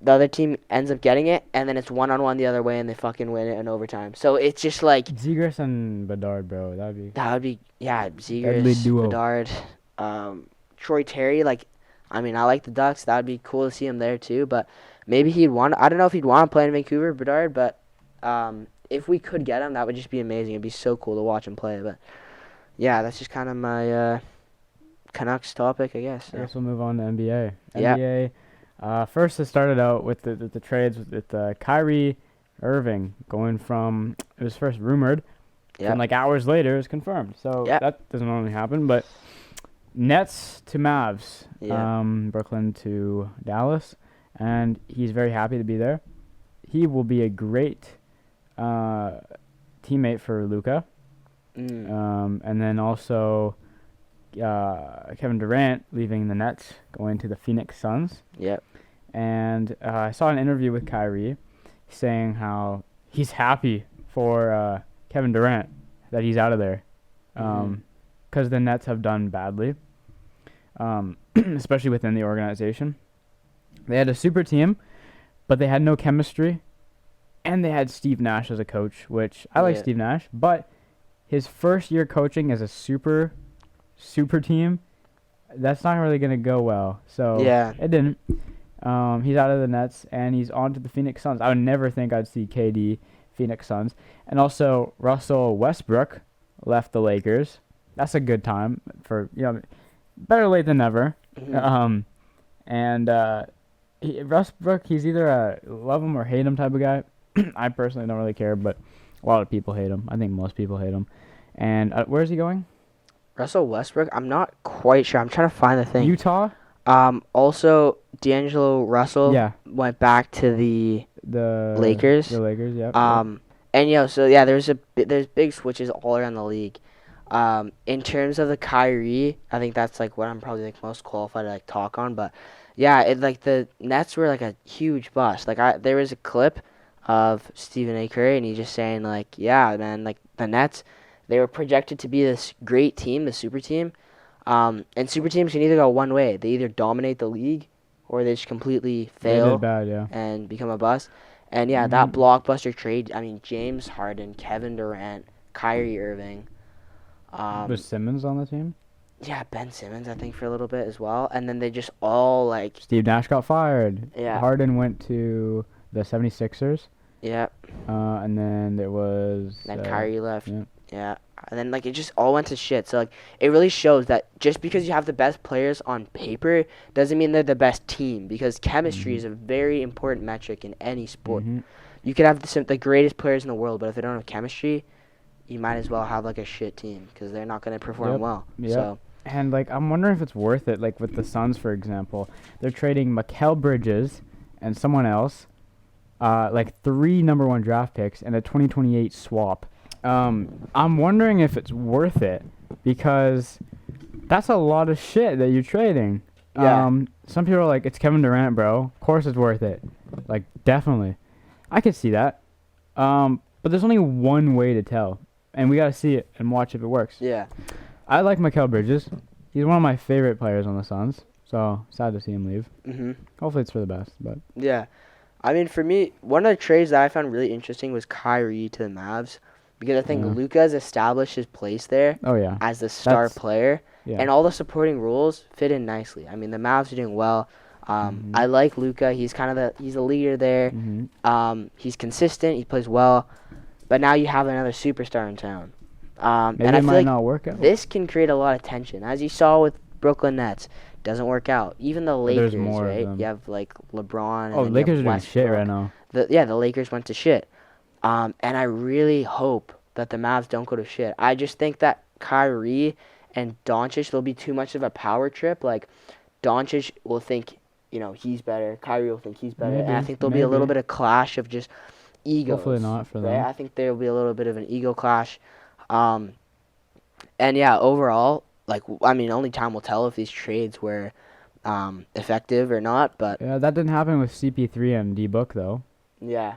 A: The other team ends up getting it, and then it's 1-on-1 the other way, and they fucking win it in overtime. So it's just
B: Zegras and Bedard, bro. That would be
A: Zegras, Bedard, Troy Terry. I mean, I like the Ducks. That would be cool to see him there too. But maybe he'd want. I don't know if he'd want to play in Vancouver, Bedard. But if we could get him, that would just be amazing. It'd be so cool to watch him play. But yeah, that's just kind of my Canucks topic, I guess. So.
B: I guess we'll move on to NBA.
A: Yeah.
B: NBA. First, it started out with the trades with Kyrie Irving going from, it was first rumored, and hours later it was confirmed. So that doesn't normally happen, but Nets to Mavs, Brooklyn to Dallas, and he's very happy to be there. He will be a great teammate for Luka, and then also Kevin Durant leaving the Nets, going to the Phoenix Suns.
A: Yep.
B: And I saw an interview with Kyrie saying how he's happy for Kevin Durant that he's out of there, because the Nets have done badly, especially within the organization. They had a super team, but they had no chemistry, and they had Steve Nash as a coach, which I like Steve Nash, but his first year coaching as a super team, that's not really going to go well. So it didn't. He's out of the Nets, and he's on to the Phoenix Suns. I would never think I'd see KD, Phoenix Suns. And also, Russell Westbrook left the Lakers. That's a good time for, better late than never. Westbrook, he's either a love him or hate him type of guy. I personally don't really care, but a lot of people hate him. I think most people hate him. And where is he going?
A: Russell Westbrook? I'm not quite sure. I'm trying to find the thing.
B: Utah?
A: Also, D'Angelo Russell went back to the Lakers.
B: The Lakers, yeah.
A: And, there's big switches all around the league. In terms of the Kyrie, I think that's like what I'm probably like most qualified to like talk on. But yeah, it like the Nets were like a huge bust. Like there was a clip of Stephen A. Curry, and he's just saying like, yeah, man, like the Nets, they were projected to be this great team, the super team. And super teams can either go one way. They either dominate the league, or they just completely
B: They did
A: fail
B: bad, yeah.
A: and become a bust. And yeah, that blockbuster trade. I mean, James Harden, Kevin Durant, Kyrie Irving.
B: Was Simmons on the team?
A: Yeah, Ben Simmons, I think, for a little bit as well. And then they just all, like...
B: Steve Nash got fired.
A: Yeah.
B: Harden went to the 76ers.
A: Yeah.
B: And then there was...
A: Then Kyrie left. Yeah. And then, like, it just all went to shit. So, like, it really shows that just because you have the best players on paper doesn't mean they're the best team. Because chemistry is a very important metric in any sport. You could have the greatest players in the world, but if they don't have chemistry... you might as well have like a shit team because they're not going to perform well.
B: Yep.
A: So,
B: and like I'm wondering if it's worth it. Like with the Suns, for example, they're trading Mikal Bridges and someone else, like 3 number 1 draft picks and a 2028 swap. I'm wondering if it's worth it because that's a lot of shit that you're trading.
A: Yeah.
B: Some people are like, it's Kevin Durant, bro. Of course it's worth it. Like definitely, I could see that. But there's only one way to tell. And we got to see it and watch if it works.
A: Yeah.
B: I like Mikal Bridges. He's one of my favorite players on the Suns. So, sad to see him leave. Hopefully it's for the best. But
A: yeah. I mean, for me, one of the trades that I found really interesting was Kyrie to the Mavs. Because I think Luka has established his place there as the star player. Yeah. And all the supporting roles fit in nicely. I mean, the Mavs are doing well. I like Luka. He's kind of he's a leader there. He's consistent. He plays well. But now you have another superstar in town.
B: Maybe
A: and I
B: it
A: feel
B: might
A: like
B: not work out.
A: This can create a lot of tension. As you saw with Brooklyn Nets, doesn't work out. Even the Lakers, right? You have like LeBron. And
B: Lakers are doing shit right now.
A: The Lakers went to shit. And I really hope that the Mavs don't go to shit. I just think that Kyrie and Doncic, there'll be too much of a power trip. Like, Doncic will think, he's better. Kyrie will think he's better. And I think there'll be a little bit of clash of just egos.
B: Hopefully not for them.
A: Right? I think there will be a little bit of an ego clash. And yeah, overall, only time will tell if these trades were effective or not. But
B: yeah, that didn't happen with CP3 and D-Book, though.
A: Yeah.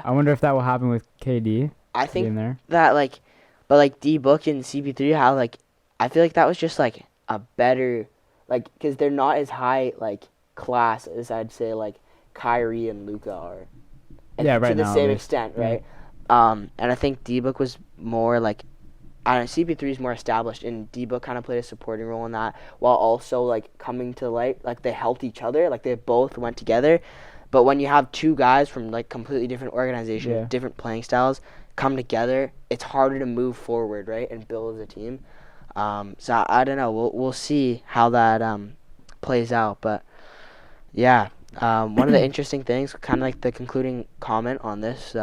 B: I wonder if that will happen with KD.
A: I think that, but D-Book and CP3, how, I feel like that was just, a better, because they're not as high, class as I'd say, Kyrie and Luka are.
B: Yeah, right now.
A: To the same extent, right? And I think D-Book was more, CP3 is more established, and D-Book kind of played a supporting role in that, while also, coming to light. They helped each other. They both went together. But when you have two guys from, completely different organizations, different playing styles, come together, it's harder to move forward, right, and build as a team. So I don't know. We'll see how that plays out. But, yeah, one of the interesting things, kind of the concluding comment on this,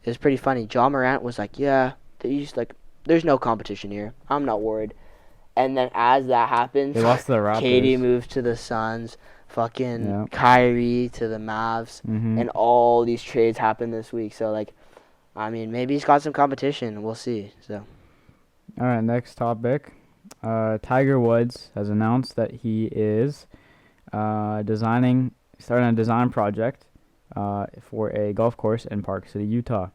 A: is pretty funny. John Morant was like, yeah, there's no competition here. I'm not worried. And then as that happens,
B: they lost to the Raptors.
A: KD moves to the Suns. Fucking Kyrie to the Mavs, and all these trades happen this week. So, maybe he's got some competition. We'll see. So,
B: all right, next topic. Tiger Woods has announced that he is starting a design project for a golf course in Park City, Utah.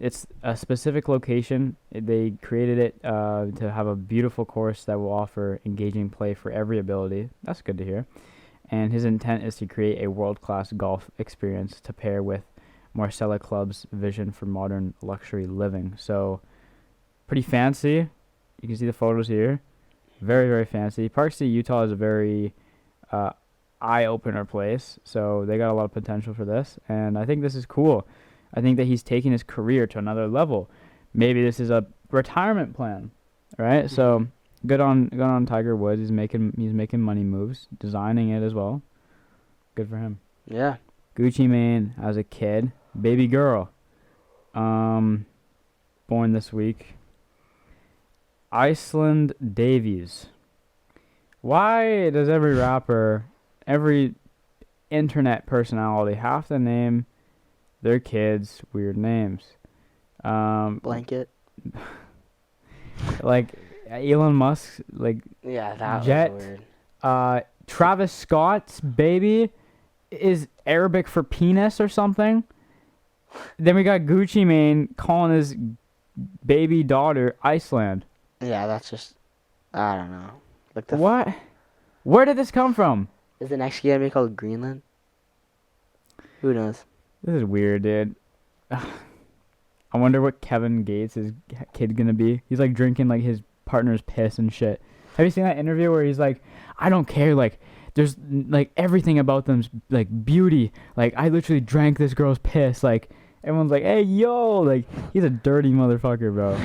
B: It's a specific location. They created it to have a beautiful course that will offer engaging play for every ability. That's good to hear. And his intent is to create a world-class golf experience to pair with Marcella Club's vision for modern luxury living. So, pretty fancy. You can see the photos here. Very, very fancy. Park City, Utah is a very eye-opener place. So, they got a lot of potential for this. And I think this is cool. I think that he's taking his career to another level. Maybe this is a retirement plan, right? So good on Tiger Woods. He's making money moves, designing it as well. Good for him.
A: Yeah.
B: Gucci Mane as a kid, baby girl, born this week. Iceland Davies. Why does every rapper, every internet personality have to name their kids weird names?
A: Blanket.
B: like Elon Musk, like
A: Yeah, that
B: jet.
A: was weird.
B: Travis Scott's baby is Arabic for penis or something. Then we got Gucci Mane calling his baby daughter Iceland.
A: Yeah, that's just, I don't know. Like
B: What? Where did this come from?
A: Is the next kid gonna be called Greenland? Who knows?
B: This is weird, dude. I wonder what Kevin Gates' kid gonna be. He's like drinking like his partner's piss and shit. Have you seen that interview where he's like, I don't care, like, there's like everything about them's like beauty. Like, I literally drank this girl's piss. Like, everyone's like, hey, yo, like, he's a dirty motherfucker, bro.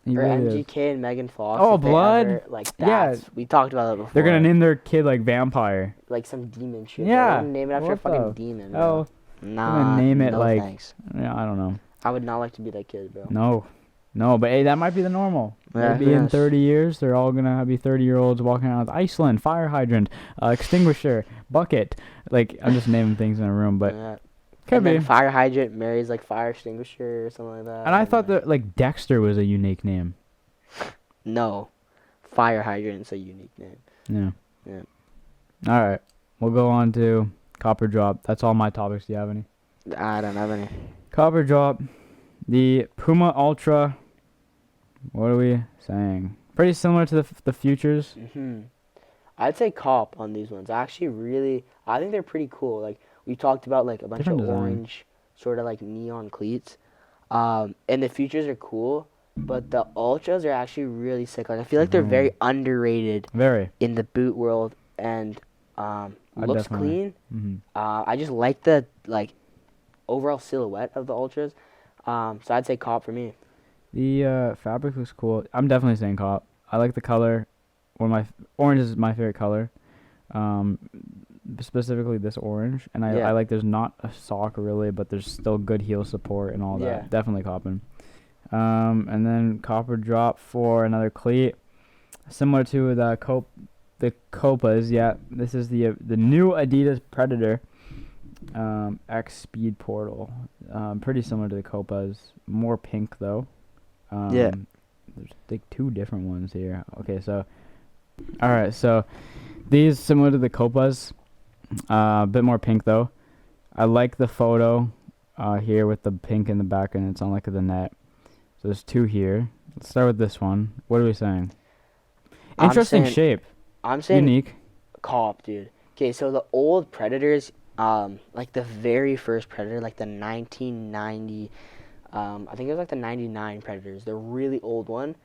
B: He
A: Or
B: really
A: MGK and Megan Fox.
B: Oh,
A: if they
B: blood?
A: ever, like, that's, we talked about that before.
B: They're gonna name their kid like Vampire.
A: like some demon shit.
B: Yeah.
A: They're gonna name it after a
B: What
A: fucking
B: the
A: demon.
B: hell?
A: Bro. Nah.
B: Name it
A: no
B: like,
A: thanks.
B: yeah, I don't know.
A: I would not like to be that kid, bro.
B: No, but hey, that might be the normal.
A: Yeah,
B: Maybe in 30 years, they're all gonna be 30-year-olds walking around with Iceland, fire hydrant, extinguisher, bucket. Like, I'm just naming things in a room, but
A: Yeah.
B: could
A: and
B: be.
A: then fire hydrant marries like fire extinguisher or something like that.
B: And I thought that like Dexter was a unique name.
A: No, fire hydrant's a unique name.
B: Yeah.
A: Yeah.
B: All right, we'll go on to Copper Drop. That's all my topics. Do you have any?
A: I don't have any.
B: Copper Drop, the Puma Ultra. What are we saying? Pretty similar to the Futures.
A: I'd say cop on these ones. I think they're pretty cool. Like, we talked about like a bunch
B: Different
A: of
B: design.
A: orange, sort of like neon cleats. And the Futures are cool, but the Ultras are actually really sick. Like, I feel like they're very underrated
B: Very.
A: in the boot world, and looks
B: definitely.
A: clean. I just like the like overall silhouette of the Ultras. So I'd say cop for me.
B: The fabric looks cool. I'm definitely saying cop. I like the color. Orange is my favorite color. Specifically this orange, and I like there's not a sock really, but there's still good heel support and all that.
A: Yeah.
B: Definitely copping. And then Copper Drop for another cleat, similar to the Copas. Yeah, this is the new Adidas Predator X Speed Portal. Pretty similar to the Copas, more pink though.
A: Yeah.
B: There's like two different ones here. Okay, so all right, so these similar to the Copas, a bit more pink though. I like the photo here with the pink in the back, and it's on like the net. So there's two here. Let's start with this one. What are we saying? Interesting shape.
A: I'm saying
B: unique.
A: Cop, dude. Okay, so the old Predators, like the very first Predator, like the 1990, I think it was like the 99 Predators, the really old one.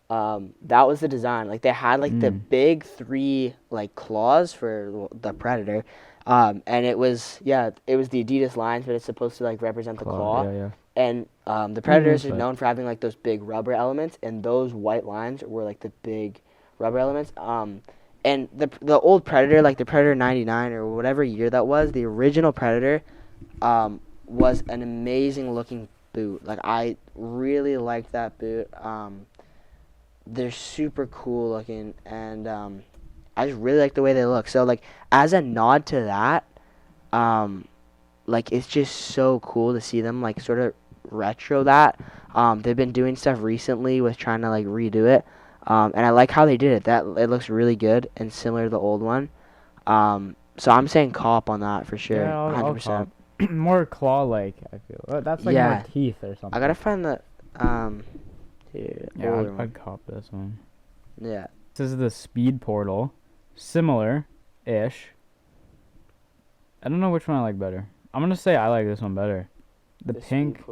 A: That was the design. Like, they had like the big three like claws for the Predator, and it was the Adidas lines, but it's supposed to like represent the claw.
B: Yeah.
A: And the Predators are known for having like those big rubber elements, and those white lines were like the big rubber elements. And the old Predator, like the Predator 99 or whatever year that was, the original Predator, was an amazing looking boot. Like, I really liked that boot. They're super cool looking, and I just really like the way they look. So, like, as a nod to that, like, it's just so cool to see them, like, sort of retro that. They've been doing stuff recently with trying to, like, redo it. And I like how they did it. It looks really good and similar to the old one. So I'm saying cop on that for sure.
B: Yeah,
A: 100%.
B: More claw-like, I feel. That's like more teeth or something.
A: I gotta find the here, older one.
B: I'd cop this one.
A: Yeah.
B: This is the Speed Portal, similar-ish. I don't know which one I like better. I'm gonna say I like this one better. The pink.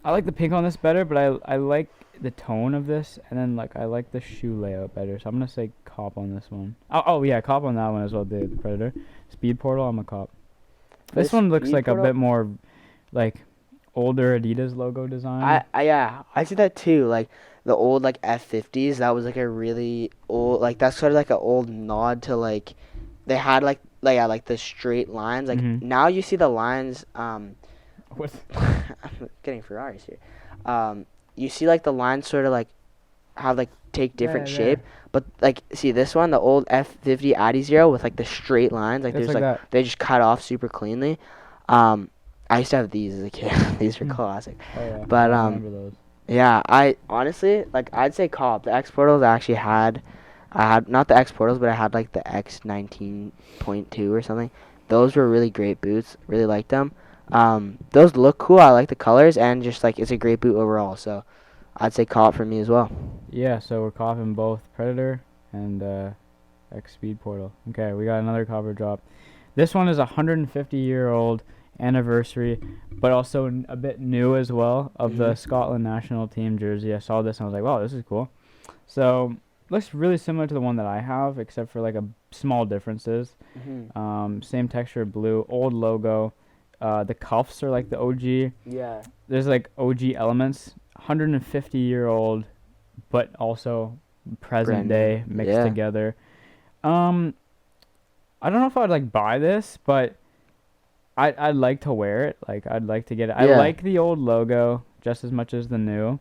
B: I like the pink on this better, but I like the tone of this, and then like I like the shoe layout better. So I'm gonna say cop on this one. Oh yeah, cop on that one as well. The Predator, Speed Portal. I'm a cop. This one looks like a bit more like older Adidas logo design.
A: I see that too. Like the old like F50s. That was like a really old, like that's sort of like an old nod to like they had like the straight lines. Like now you see the lines.
B: What?
A: I'm getting Ferraris here. You see like the lines sort of like have like take different shape, but like see this one, the old F50 Addy Zero with like the straight lines, like there's like they just cut off super cleanly. I used to have these as a kid. These were classic.
B: Oh, yeah.
A: But
B: I remember those.
A: Yeah, I honestly like I'd say Cop. The X Portals I had not the X Portals, but I had like the X 19.2 or something. Those were really great boots. Really liked them. Those look cool. I like the colors and just like it's a great boot overall. So I'd say Cop for me as well.
B: Yeah, so we're coughing both Predator and X Speed Portal. Okay, we got another cover drop. This one is a 150-year-old anniversary, but also a bit new as well, of the Scotland national team jersey. I saw this and I was like, wow, this is cool. So looks really similar to the one that I have, except for like a small differences. Same texture, blue, old logo. The cuffs are like the OG.
A: Yeah.
B: There's like OG elements. 150-year-old, but also present day mixed together. I don't know if I'd like buy this, but I'd like to wear it. Like I'd like to get it. I like the old logo just as much as the new.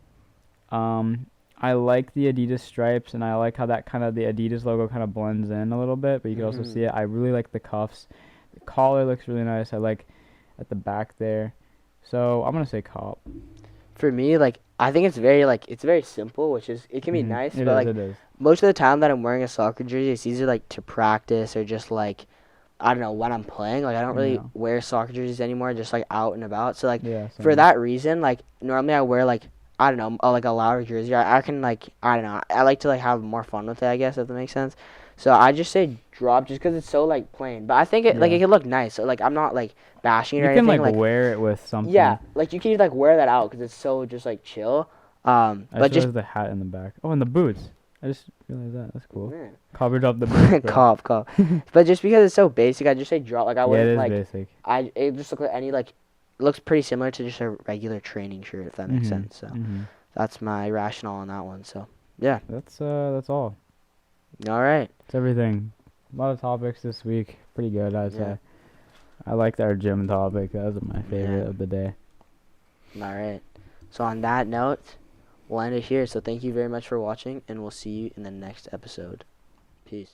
B: I like the Adidas stripes, and I like how that kind of the Adidas logo kind of blends in a little bit, but you can also see it. I really like the cuffs. The collar looks really nice. I like at the back there. So I'm gonna say Cop.
A: For me, like I think it's very simple, which is it can be nice, but
B: it is.
A: Most of the time that I'm wearing a soccer jersey, it's either like to practice or just like I don't know when I'm playing. Like I don't really wear soccer jerseys anymore, just like out and about. So like for that reason, like normally I wear like I don't know like a louder jersey. I can like I don't know. I like to like have more fun with it. I guess if that makes sense. So I just say drop just because it's so like plain. But I think it like it can look nice. So like I'm not like bashing it or anything.
B: You can like wear it with something.
A: Yeah, like you can like wear that out because it's so just like chill.
B: But just the hat in the back. Oh, and the boots. I just realized that. That's cool. Man. Covered up the boots.
A: Cop. But just because it's so basic, I just say drop. Like I wouldn't like.
B: Basic.
A: It just look like any like. It looks pretty similar to just a regular training shirt, if that makes sense. So that's my rationale on that one. So yeah.
B: That's all.
A: All right.
B: That's everything. A lot of topics this week. Pretty good, I'd say. I liked our gym topic. That was my favorite of the day.
A: All right. So on that note, we'll end it here. So thank you very much for watching, and we'll see you in the next episode. Peace.